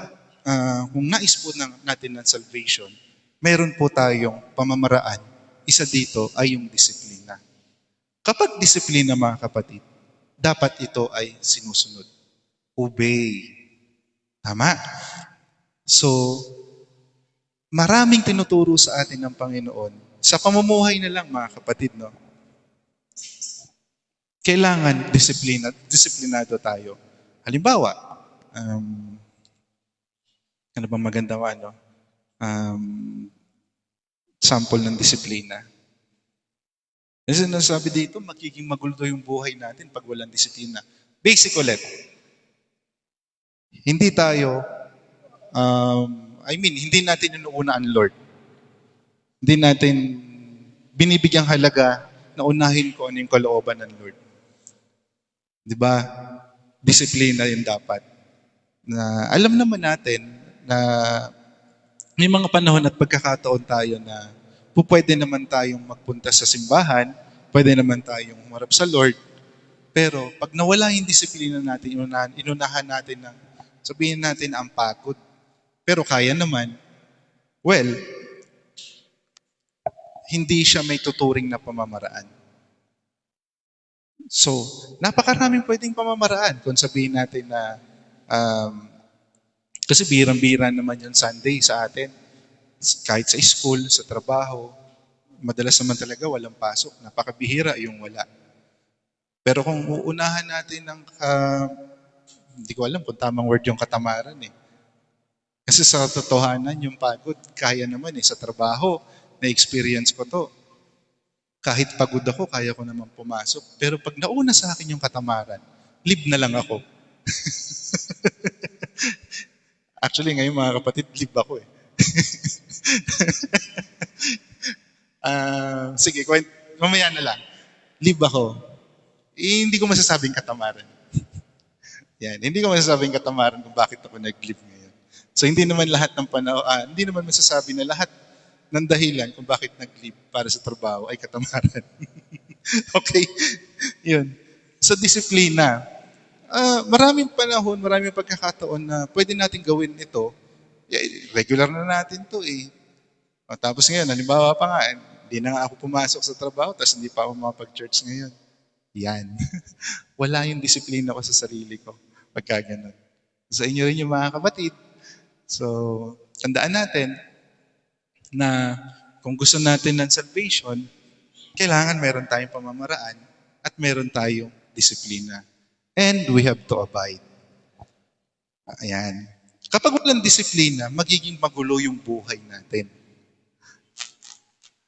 kung nais po natin ng salvation, meron po tayong pamamaraan. Isa dito ay yung disiplina. Kapag disiplina mga kapatid, dapat ito ay sinusunod. Obey. Tama? So, maraming tinuturo sa atin ng Panginoon. Sa pamumuhay na lang mga kapatid, no? Kailangan disiplinado tayo. Halimbawa, ano bang magandang ano? Sample ng disiplina. Kasi nasabi dito, magiging magulo yung buhay natin pag walang disiplina. Basic ulit. Hindi tayo, hindi natin inuuna ang Lord. Hindi natin binibigyang halaga na unahin ko ano yung kalooban ng Lord. Di ba? Disiplina yung dapat. Na alam naman natin na may mga panahon at pagkakataon tayo na pwede naman tayong magpunta sa simbahan, pwede naman tayong humarap sa Lord, pero pag nawala yung disiplina natin, inunahan natin ng sabihin natin ang pagod. Pero kaya naman, well, hindi siya may tuturing na pamamaraan. So, napakaraming pwedeng pamamaraan kung sabihin natin na kasi birang-bira naman yung Sunday sa atin. Kahit sa school, sa trabaho, madalas naman talaga walang pasok. Napakabihira yung wala. Pero kung uunahan natin ng, hindi ko alam kung tamang word yung katamaran eh. Kasi sa totohanan, yung pagod, kaya naman eh. Sa trabaho, na-experience ko to. Kahit pagod ako, kaya ko naman pumasok. Pero pag nauna sa akin yung katamaran, leave na lang ako. Actually, ngayon mga kapatid, leave ako eh. Sige, mamaya na lang. Leave ako. Hindi ko masasabing katamaran. Yan, hindi ko masasabing katamaran kung bakit ako nag-leave ngayon. So hindi naman lahat ng hindi naman masasabi na lahat ng dahilan kung bakit nag-leave para sa trabaho ay katamaran. Okay? Yun. Sa disiplina, maraming panahon, maraming pagkakataon na pwede natin gawin ito. Regular na natin to eh. Tapos ngayon, halimbawa pa nga, hindi na nga ako pumasok sa trabaho, tapos hindi pa ako makapag-church ngayon. Yan. Wala yung disiplina ko sa sarili ko pagka ganun. Sa inyo rin yung mga kapatid. So, tandaan natin na kung gusto natin ng salvation, kailangan meron tayong pamamaraan at meron tayong disiplina. And we have to abide. Ayan. Kapag walang disiplina, magiging magulo yung buhay natin.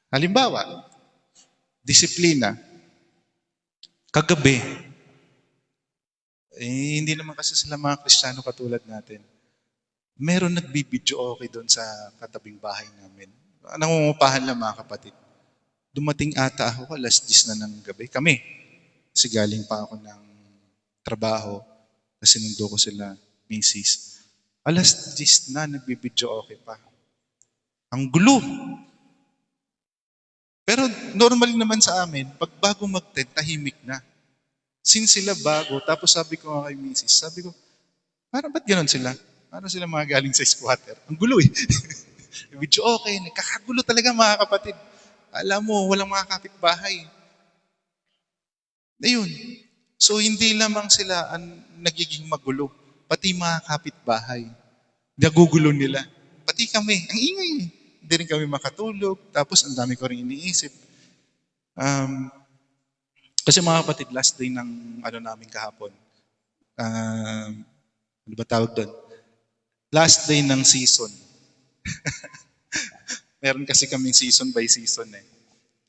Halimbawa, disiplina. Kagabi, hindi naman kasi sila mga Kristiyano katulad natin. Meron nagbibidyo okay doon sa katabing bahay namin. Nangungupahan lang mga kapatid. Dumating ata ako, 10:00 na ng gabi. Kami. Kasi galing pa ako ng trabaho. Kasi sinundo ko sila, misis. 10:00 na, nagbibidyo okay pa. Ang gulo. Pero normal naman sa amin, pag bago mag-10, tahimik na. Since sila bago, tapos sabi ko nga kay misis, sabi ko, parang ba't ganon sila? Parang sila mga galing sa squatter. Ang gulo eh. Video okay, nagkakagulo talaga mga kapatid. Alam mo, walang mga kapitbahay. Ayun. So hindi lamang sila ang nagiging magulo, pati mga kapitbahay. Nagugulo nila. Pati kami, ang ingay eh. Hindi rin kami makatulog, tapos ang dami ko rin iniisip. Kasi mga kapatid, last day ng namin kahapon. Ano ba tawag doon? Last day ng season. Meron kasi kaming season by season eh.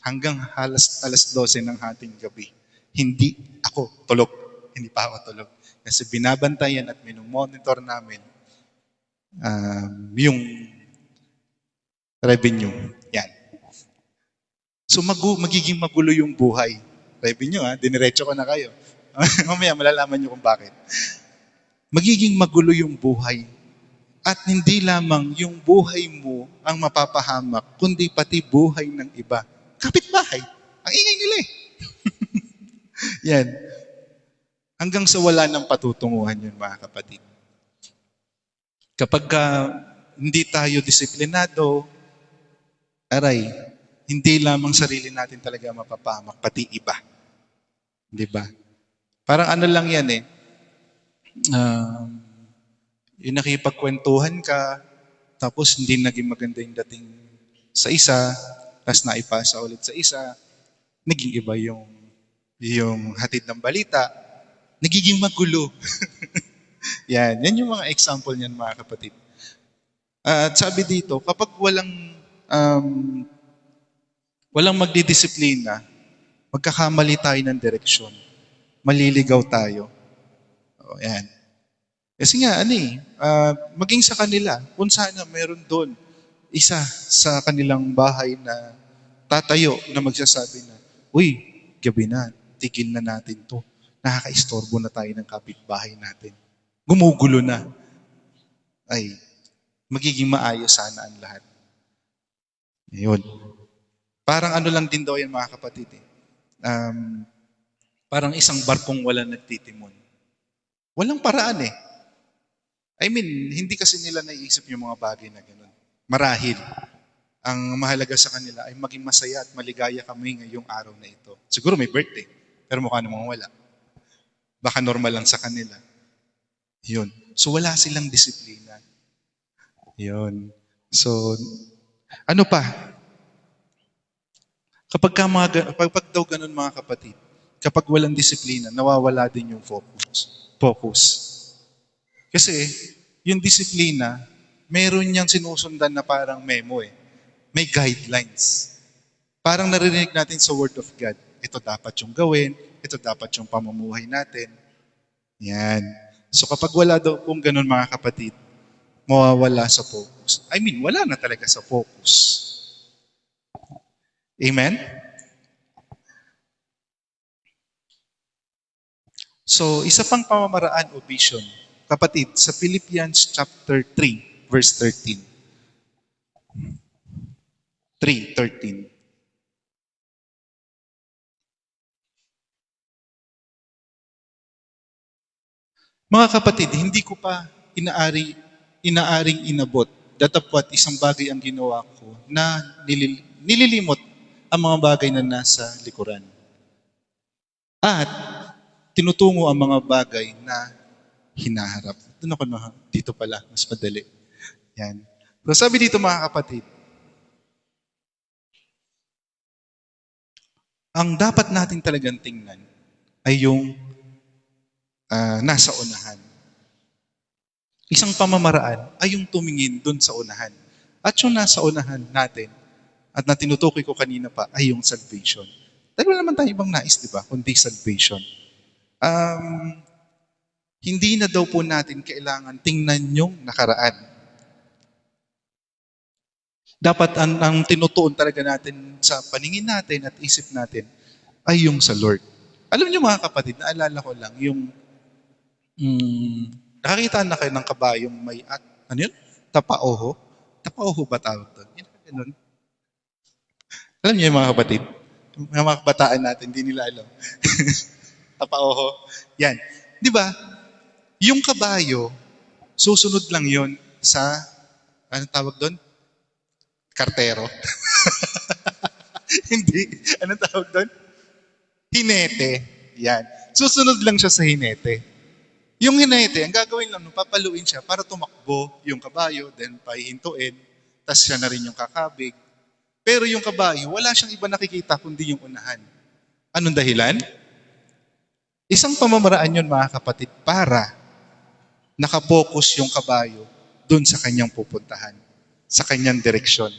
Hanggang alas 12 ng hating gabi. Hindi ako tulog. Hindi pa ako tulog. Kasi binabantayan at minumonitor namin yung revenue. Yan. So magiging magulo yung buhay. Revenue diniretso ko na kayo. Mamaya malalaman nyo kung bakit. Magiging magulo yung buhay. At hindi lamang yung buhay mo ang mapapahamak, kundi pati buhay ng iba. Kapitbahay. Ang ingay nila eh. Yan. Hanggang sa wala ng patutunguhan yun, mga kapatid. Kapag hindi tayo disiplinado, aray, hindi lamang sarili natin talaga mapapahamak, pati iba. Di ba? Parang ano lang yan eh. Yung nakipagkwentuhan ka, tapos hindi naging maganda yung dating sa isa, tapos naipasa ulit sa isa, naging iba yung hatid ng balita, nagiging magulo. yan yung mga example niyan, mga kapatid. At sabi dito, kapag walang magdidisiplina, magkakamali tayo ng direksyon. Maliligaw tayo. O, yan. Kasi nga, maging sa kanila, kung sana meron doon isa sa kanilang bahay na tatayo na magsasabi na, uy, gabi na, tigil na natin to. Nakaka-istorbo na tayo ng kapitbahay natin. Gumugulo na. Ay, magiging maayos sana ang lahat. Ayun. Parang ano lang din daw yan, mga kapatid. Parang isang barkong walang nagtitimon. Walang paraan eh. Hindi kasi nila naiisip yung mga bagay na gano'n. Marahil, ang mahalaga sa kanila ay maging masaya at maligaya kami ngayong araw na ito. Siguro may birthday, pero mukha namang wala. Baka normal lang sa kanila. Yun. So wala silang disiplina. Yun. So, ano pa? Kapag daw ganun, mga kapatid, kapag walang disiplina, nawawala din yung focus. Kasi, yung disiplina, meron niyang sinusundan na parang memo eh. May guidelines. Parang narinig natin sa Word of God. Ito dapat yung gawin, ito dapat yung pamumuhay natin. Yan. So kapag wala daw kung ganun, mga kapatid, mawawala sa focus. Wala na talaga sa focus. Amen? So, isa pang pamamaraan o vision, kapatid, sa Philippians chapter 3, verse 13. 3:13. Mga kapatid, hindi ko pa inaaring inabot. Datapwat isang bagay ang ginawa ko na nililimot ang mga bagay na nasa likuran. At tinutungo ang mga bagay na hinaharap. Doon ako dito pala, mas madali. Yan. So sabi dito, mga kapatid, ang dapat natin talagang tingnan ay yung nasa unahan. Isang pamamaraan ay yung tumingin dun sa unahan. At yung nasa unahan natin, at na tinutukoy ko kanina pa, ay yung salvation. Dahil wala naman tayo ibang nais, di ba? Kundi salvation. Hindi na daw po natin kailangan tingnan yung nakaraan. Dapat ang tinutuon talaga natin sa paningin natin at isip natin ay yung sa Lord. Alam niyo, mga kapatid, naalala ko lang yung nakakita na kayo ng kabayong may tapaoho? Tapaoho ba tawag doon? Ganun. Alam niyo, mga kapatid, mga kabataan natin, hindi nila alam. Tapaoho. Yan. Di ba? Yung kabayo, susunod lang yon sa, anong tawag doon? Kartero. Hindi. Anong tawag doon? Hinete. Yan. Susunod lang siya sa hinete. Yung hinete, ang gagawin lang, papaluin siya para tumakbo yung kabayo, then pahihintuin, tas siya na rin yung kakabig. Pero yung kabayo, wala siyang iba nakikita kundi yung unahan. Anong dahilan? Isang pamamaraan yun, mga kapatid, para nakapokus yung kabayo dun sa kanyang pupuntahan, sa kanyang direksyon.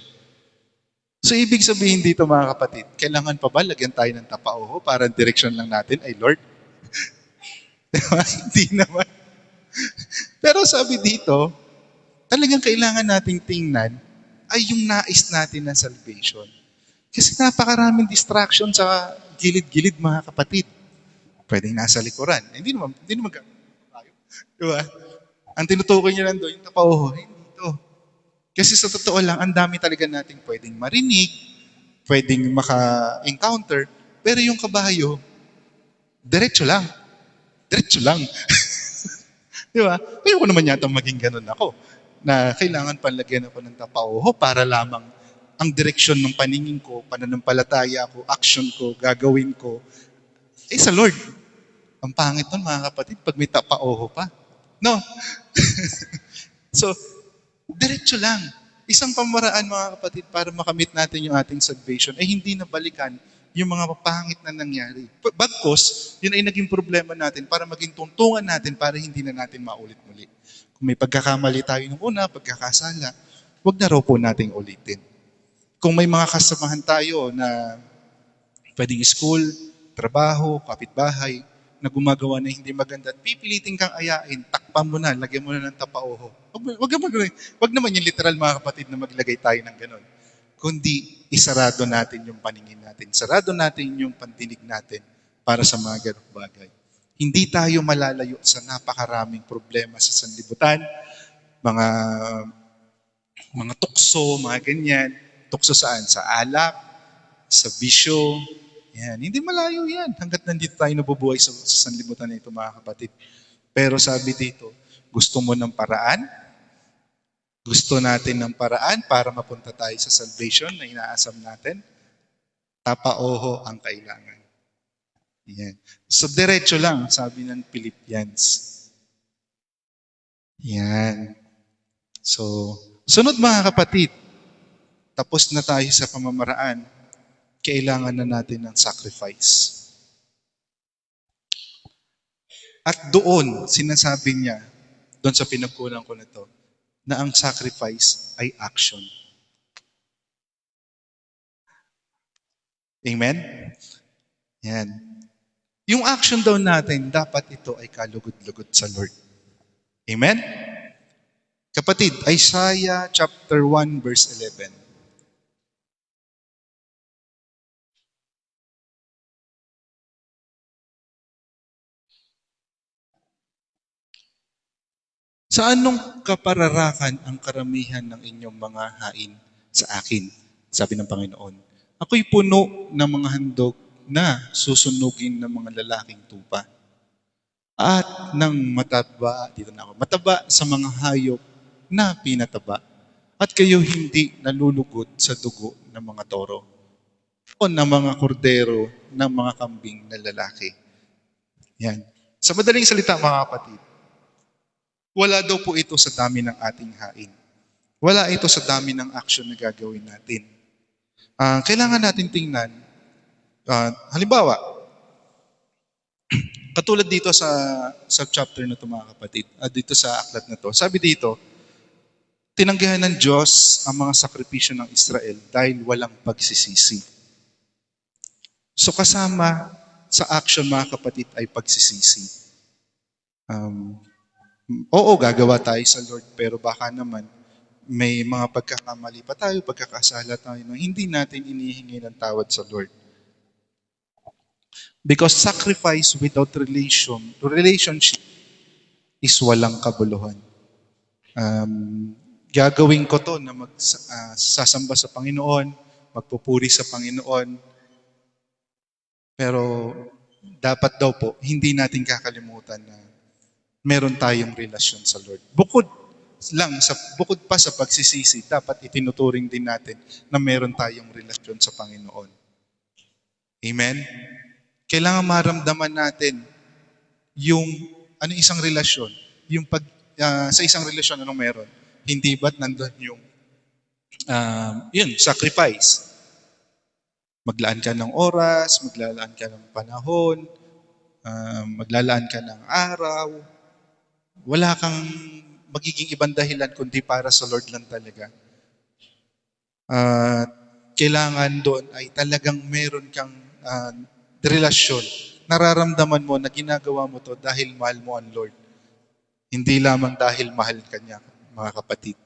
So, ibig sabihin dito, mga kapatid, kailangan pa ba lagyan tayo ng tapaoho para ang direksyon lang natin ay Lord? Diba? Hindi naman. Pero sabi dito, talagang kailangan nating tingnan ay yung nais natin na salvation. Kasi napakaraming distraction sa gilid-gilid, mga kapatid. Pwedeng nasa likuran. Hindi naman tayo. Diba? Ang tinutukoy niya lang doon, yung tapaoho, Kasi sa totoo lang, ang dami talaga nating pwedeng marinig, pwedeng maka-encounter, pero yung kabayo, diretso lang. Diretso lang. Di ba? Ayoko naman yata maging ganun ako. Na kailangan palagyan ako ng tapauho para lamang ang direksyon ng paningin ko, pananampalataya ko, action ko, gagawin ko, sa Lord. Ang pangit nun, mga kapatid, pag may tapauho pa. No? So, diretso lang. Isang pamaraan, mga kapatid, para makamit natin yung ating salvation ay hindi na balikan yung mga pangit na nangyari. Bagkos, yun ay naging problema natin para maging tuntungan natin para hindi na natin maulit muli. Kung may pagkakamali tayo nung una, pagkakasala, wag na raw po nating ulitin. Kung may mga kasamahan tayo na pwedeng school, trabaho, kapitbahay, na gumagawa na hindi maganda at pipilitin kang ayain, takpan mo na, lagyan mo na ng tapauho. Wag naman yung literal, mga kapatid, na maglagay tayo ng ganon. Kundi isarado natin yung paningin natin. Sarado natin yung pandinig natin para sa mga ganong bagay. Hindi tayo malalayo sa napakaraming problema sa sanlibutan, mga tukso, mga ganyan. Tukso saan? Sa alak, sa bisyo. Yan. Hindi malayo yan hanggat nandito tayo nabubuhay sa sanlibutan na ito, mga kapatid. Pero sabi dito, gusto mo ng paraan? Gusto natin ng paraan para mapunta tayo sa salvation na inaasam natin? Tapauho ang kailangan. Yan. So, diretso lang, sabi ng Philippians. Yan. So, sunod, mga kapatid, tapos na tayo sa pamamaraan, kailangan na natin ng sacrifice. At doon, sinasabi niya, doon sa pinagkulang ko na to, na ang sacrifice ay action. Amen? Yan. Yung action daw natin, dapat ito ay kalugod-lugod sa Lord. Amen? Kapatid, Isaiah chapter 1 verse 11. Sa anong kapararakan ang karamihan ng inyong mga hain sa akin? Sabi ng Panginoon. Ako'y puno ng mga handog na susunugin ng mga lalaking tupa. At ng mataba sa mga hayop na pinataba. At kayo hindi nalulugod sa dugo ng mga toro o ng mga kordero ng mga kambing na lalaki. Yan. Sa madaling salita, mga kapatid, wala daw po ito sa dami ng ating hain. Wala ito sa dami ng action na gagawin natin. Kailangan natin tingnan, halimbawa, katulad dito sa chapter na ito, mga kapatid, dito sa aklat na to, sabi dito, tinanggihan ng Diyos ang mga sakripisyo ng Israel dahil walang pagsisisi. So kasama sa action, mga kapatid, ay pagsisisi. Oo, gagawa tayo sa Lord, pero baka naman may mga pagkakamali pa tayo, pagkakasala tayo na hindi natin inihingi ng tawad sa Lord. Because sacrifice without relationship is walang kabuluhan. Gagawin ko to na magsasamba sa Panginoon, magpupuri sa Panginoon, pero dapat daw po, hindi natin kakalimutan na meron tayong relasyon sa Lord. Bukod pa sa pagsisisi, dapat itinuturing din natin na meron tayong relasyon sa Panginoon. Amen? Kailangan maramdaman natin yung isang relasyon. Yung sa isang relasyon, anong meron? Hindi ba't nandun yung sacrifice? Maglaan ka ng oras, maglalaan ka ng panahon, maglalaan ka ng araw. Wala kang magiging ibang dahilan kundi para sa Lord lang talaga. Kailangan doon ay talagang meron kang relasyon. Nararamdaman mo na ginagawa mo to dahil mahal mo ang Lord. Hindi lamang dahil mahal ka niya, mga kapatid.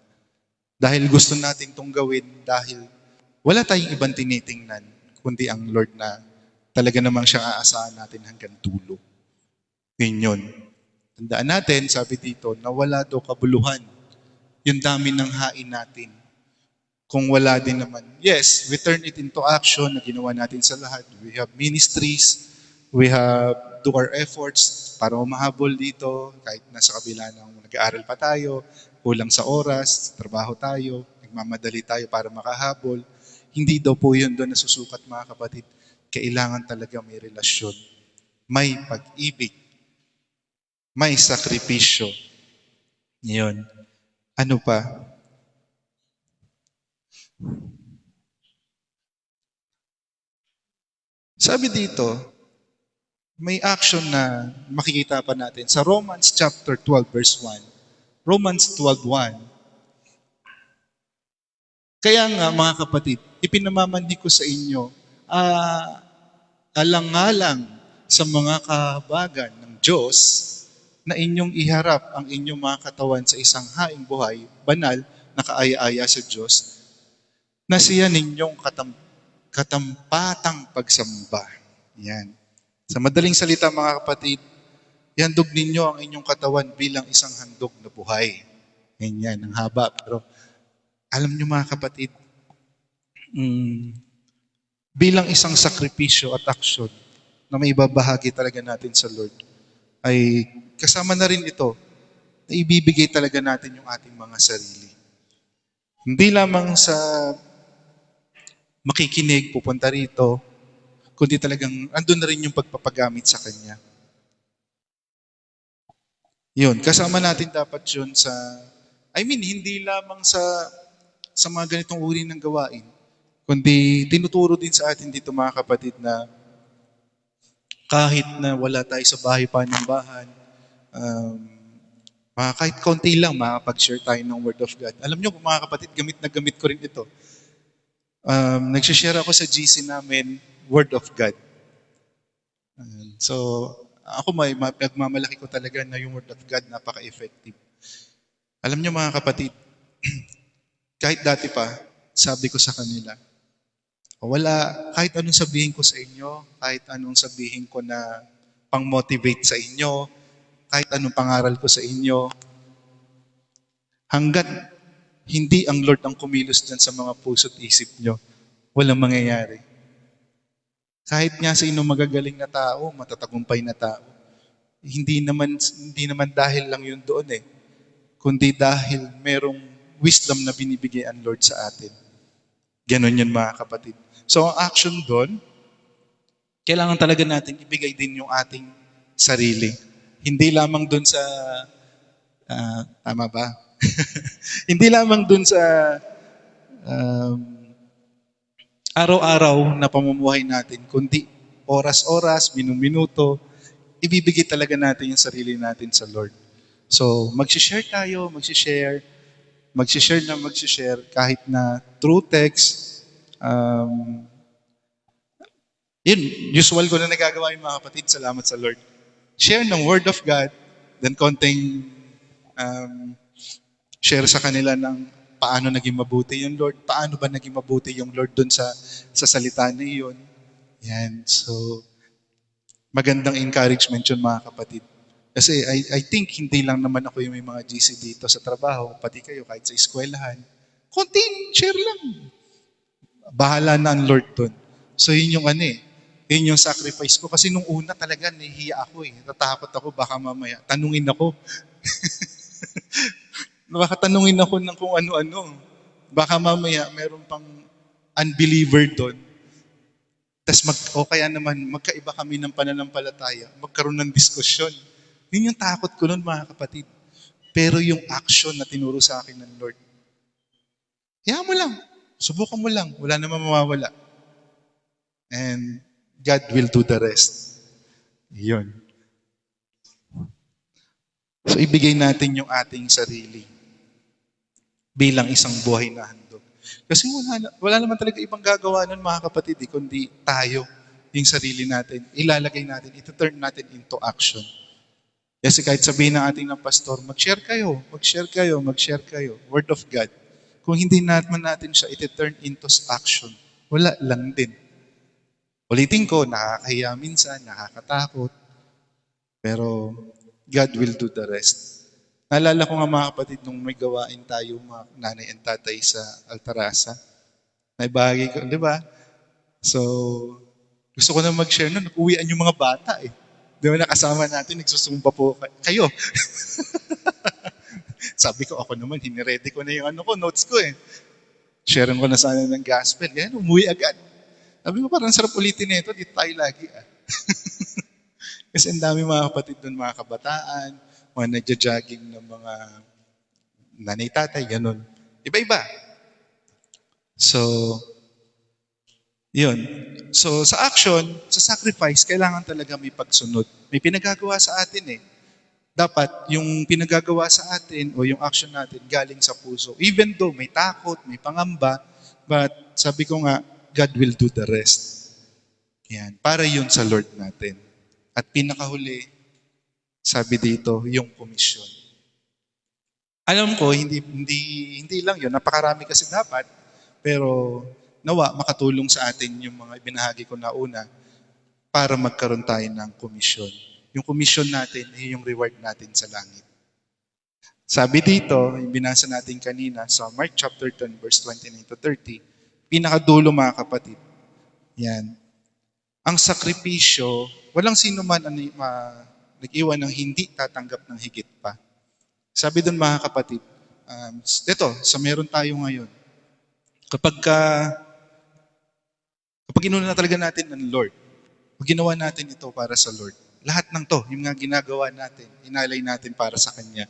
Dahil gusto natin itong gawin dahil wala tayong ibang tinitingnan kundi ang Lord na talaga namang siyang aasahan natin hanggang dulo. Yun. Tandaan natin, sabi dito, na wala daw kabuluhan yung dami ng hain natin. Kung wala din naman. Yes, we turn it into action na ginawa natin sa lahat. We have ministries, we have do our efforts para umahabol dito, kahit nasa kabila ng nag-aaral pa tayo, kulang sa oras, trabaho tayo, nagmamadali tayo para makahabol. Hindi daw po yun doon nasusukat mga kapatid. Kailangan talaga may relasyon, may pag-ibig, may sakripisyo. Yun. Ano pa? Sabi dito, may action na makikita pa natin sa Romans chapter 12 verse 1. Romans 12:1. Kaya nga mga kapatid, ipinamamandi ko sa inyo, alang-alang sa mga kahabagan ng Diyos na inyong iharap ang inyong mga katawan sa isang haing buhay, banal, na kaaya-aya sa Diyos, na siya ninyong katampatang pagsamba. Yan. Sa madaling salita mga kapatid, ihandog ninyo ang inyong katawan bilang isang handog na buhay. Ganyan, ang haba. Pero alam nyo mga kapatid, bilang isang sakripisyo at aksyon na may ibabahagi talaga natin sa Lord, ay kasama na rin ito na ibibigay talaga natin yung ating mga sarili. Hindi lamang sa makikinig, pupunta rito, kundi talagang andun na rin yung pagpapagamit sa Kanya. Yun, kasama natin dapat yun sa, hindi lamang sa mga ganitong uri ng gawain, kundi tinuturo din sa atin dito mga kapatid na kahit na wala tayo sa bahay panambahan, kahit konti lang makapag-share tayo ng Word of God. Alam nyo mga kapatid, gamit na gamit ko rin ito. Nag-share ako sa GC namin, Word of God. So, ako nagmamalaki ko talaga na yung Word of God napaka-effective. Alam nyo mga kapatid, kahit dati pa, sabi ko sa kanila, kahit anong sabihin ko sa inyo, kahit anong sabihin ko na pang-motivate sa inyo, kahit anong pangaral ko sa inyo, hanggat hindi ang Lord ang kumilos dyan sa mga puso't isip nyo, walang mangyayari. Kahit nga sa inyo magagaling na tao, matatagumpay na tao, hindi naman dahil lang yun doon kundi dahil merong wisdom na binibigay ang Lord sa atin. Ganon yun mga kapatid. So ang action doon, kailangan talaga natin ibigay din yung ating sarili. Hindi lamang doon sa, tama ba? Hindi lamang doon sa araw-araw na pamumuhay natin, kundi oras-oras, minuto, ibibigay talaga natin yung sarili natin sa Lord. So, mag-share tayo, mag-share kahit na through text. Yun, usual ko na nagagawa yung mga kapatid, salamat sa Lord. Share ng Word of God, then konting share sa kanila ng paano naging mabuti yung Lord, paano ba naging mabuti yung Lord dun sa salita na yun. Yan, so magandang encouragement yun mga kapatid. Kasi I think hindi lang naman ako yung may mga GC dito sa trabaho, pati kayo kahit sa eskwelahan. Konting share lang. Bahala na ang Lord dun. So yun yung yun yung sacrifice ko. Kasi nung una talaga nahihiya ako Natakot ako baka mamaya. Tanungin ako. Baka tanungin ako ng kung ano-ano. Baka mamaya meron pang unbeliever doon. O kaya naman magkaiba kami ng pananampalataya. Magkaroon ng diskusyon. Yun yung takot ko nun mga kapatid. Pero yung action na tinuro sa akin ng Lord, mo lang. Subukan mo lang. Wala namang mawawala. And God will do the rest. Yun. So ibigay natin yung ating sarili bilang isang buhay na handog. Kasi wala naman talaga ibang gagawa nun mga kapatid, kundi tayo, yung sarili natin, ilalagay natin, ito-turn natin into action. Kasi kahit sabihin ng ating ng pastor, mag-share kayo, Word of God. Kung hindi naman natin siya iti-turn into action, wala lang din. Ulitin ko, nakakahiya minsan, nakakatakot, pero God will do the rest. Naalala ko nga mga kapatid nung may gawain tayo mga nanay and tatay sa Altarasa. May bahagi ko, di ba? So, gusto ko na mag-share nun. Uwian yung mga bata eh. Di ba nakasama natin, nagsusumpa po kayo. Sabi ko, ako naman, hiniready ko na yung notes ko eh. Share ko na sana ng gospel. Yan, umuwi agad. Sabi ko, parang sarap ulitin nito. Dito tayo lagi ah. Kasi ang dami mga kapatid doon, mga kabataan, mga nagja-jogging ng mga nanay, tatay, ganun. Iba-iba. So, yun. So, sa action, sa sacrifice, kailangan talaga may pagsunod. May pinagagawa sa atin eh. Dapat yung pinagagawa sa atin o yung action natin galing sa puso. Even though may takot, may pangamba, but sabi ko nga, God will do the rest. Yan. Para yun sa Lord natin. At pinakahuli, sabi dito, yung komisyon. Alam ko, hindi lang yun. Napakarami kasi dapat. Pero nawa, makatulong sa atin yung mga ibinahagi ko na una para magkaroon tayo ng komisyon. Yung komisyon natin, yung reward natin sa langit. Sabi dito, yung binasa natin kanina sa Mark chapter 10, verse 29 to 30, pinakadulo mga kapatid. Yan. Ang sakripisyo, walang sino man nag-iwan ng hindi tatanggap ng higit pa. Sabi doon mga kapatid, ito, sa meron tayo ngayon, kapag inuna na talaga natin ng Lord, pag ginawa natin ito para sa Lord, lahat ng to, yung nga ginagawa natin, inalay natin para sa Kanya,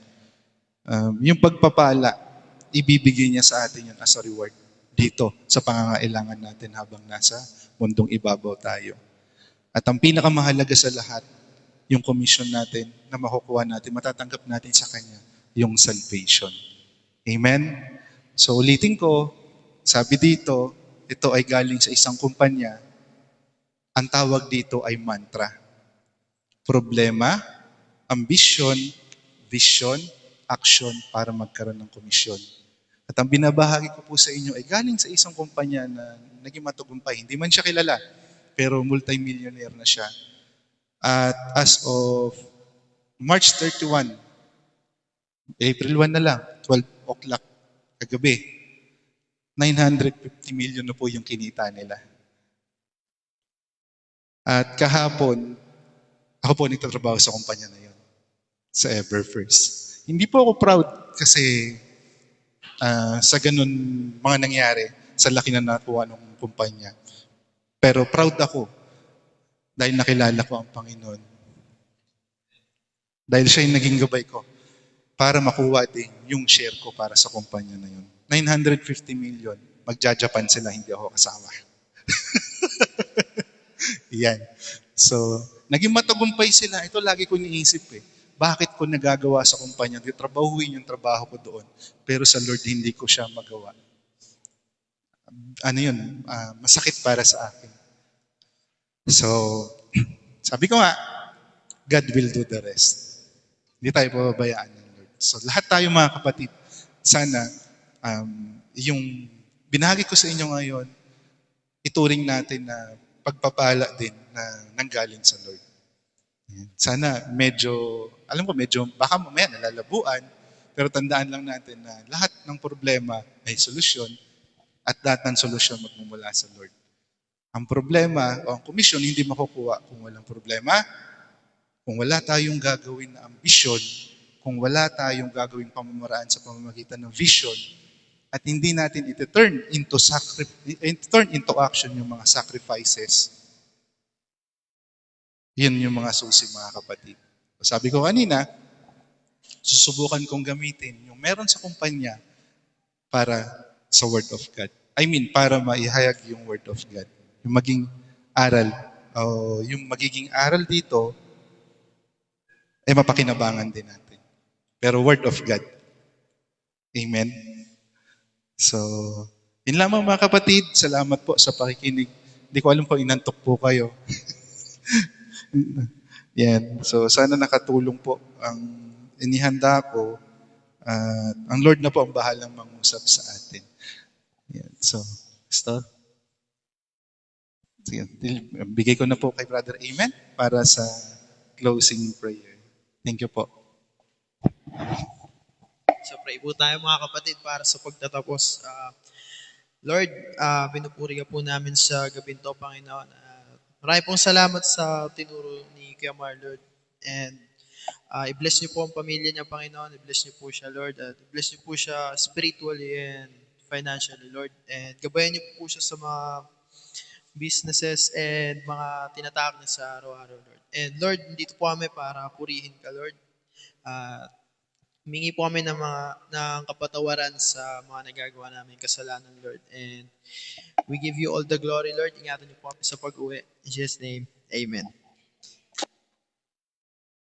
yung pagpapala, ibibigay niya sa atin yun as a reward dito sa pangangailangan natin habang nasa mundong ibabaw tayo. At ang pinakamahalaga sa lahat, yung commission natin na makukuha natin, matatanggap natin sa Kanya, yung salvation. Amen? So ulitin ko, sabi dito, ito ay galing sa isang kumpanya, ang tawag dito ay mantra. Problema, ambition, vision, action para magkaroon ng komisyon. At ang binabahagi ko po sa inyo ay galing sa isang kumpanya na naging matagumpay. Hindi man siya kilala, pero multi-millionaire na siya. At as of March 31, April 1 na lang, 12 o'clock kagabi, 950 million na po yung kinita nila. At kahapon, ako po nagtatrabaho sa kumpanya na yun, sa Everfirst. Hindi po ako proud kasi sa ganun mga nangyari, sa laki na nakuha ng kumpanya. Pero proud ako dahil nakilala ko ang Panginoon. Dahil siya yung naging gabay ko para makuha din yung share ko para sa kumpanya na yun. 950 million. Magja-Japan sila, hindi ako kasama. Yan. So, naging matagumpay sila. Ito lagi ko iniisip eh. Bakit ko nagagawa sa kumpanya? Trabahuin yung trabaho ko doon. Pero sa Lord, hindi ko siya magawa. Ano yun? Masakit para sa akin. So, sabi ko nga, God will do the rest. Hindi tayo pababayaan ng Lord. So, lahat tayo mga kapatid, sana yung binahagi ko sa inyo ngayon, ituring natin na pagpapala din na nanggaling sa Lord. Sana medyo, alam ko medyo, baka mamaya nalalabuan, pero tandaan lang natin na lahat ng problema ay solusyon at lahat ng solusyon magmumula sa Lord. Ang problema o ang komisyon hindi makukuha kung walang problema, kung wala tayong gagawin na ambisyon, kung wala tayong gagawing pamamaraan sa pamamagitan ng vision, at hindi natin iti-turn into action yung mga sacrifices. Yun yung mga susi, mga kapatid. Sabi ko kanina, susubukan kong gamitin yung meron sa kumpanya para sa Word of God. Para maihayag yung Word of God. Yung maging aral, yung magiging aral dito, ay mapakinabangan din natin. Pero Word of God. Amen? So, yun lamang mga kapatid. Salamat po sa pakikinig. Hindi ko alam kung inantok po kayo. Yan. So, sana nakatulong po ang inihanda ko. Ang Lord na po ang bahalang mangusap sa atin. Yan. So, Pastor. Sige, bigay ko na po kay Brother Amen para sa closing prayer. Thank you po.
So pray po tayo mga kapatid para sa pagtatapos. Lord, pinupuri ka po namin sa gabing to, Panginoon. Marami pong salamat sa tinuro ni Kuya Mar, Lord. And i-bless niyo po ang pamilya niya, Panginoon. I-bless niyo po siya, Lord. At i-bless niyo po siya spiritually and financially, Lord. And gabayan niyo po siya sa mga businesses and mga tinatak niya sa araw-araw, Lord. And Lord, dito po kami para purihin ka, Lord. Uh, Humingi po kami ng kapatawaran sa mga nagagawa namin kasalanan, Lord. And we give you all the glory, Lord. Ingatan niyo po kami sa pag-uwi. In Jesus' name, Amen.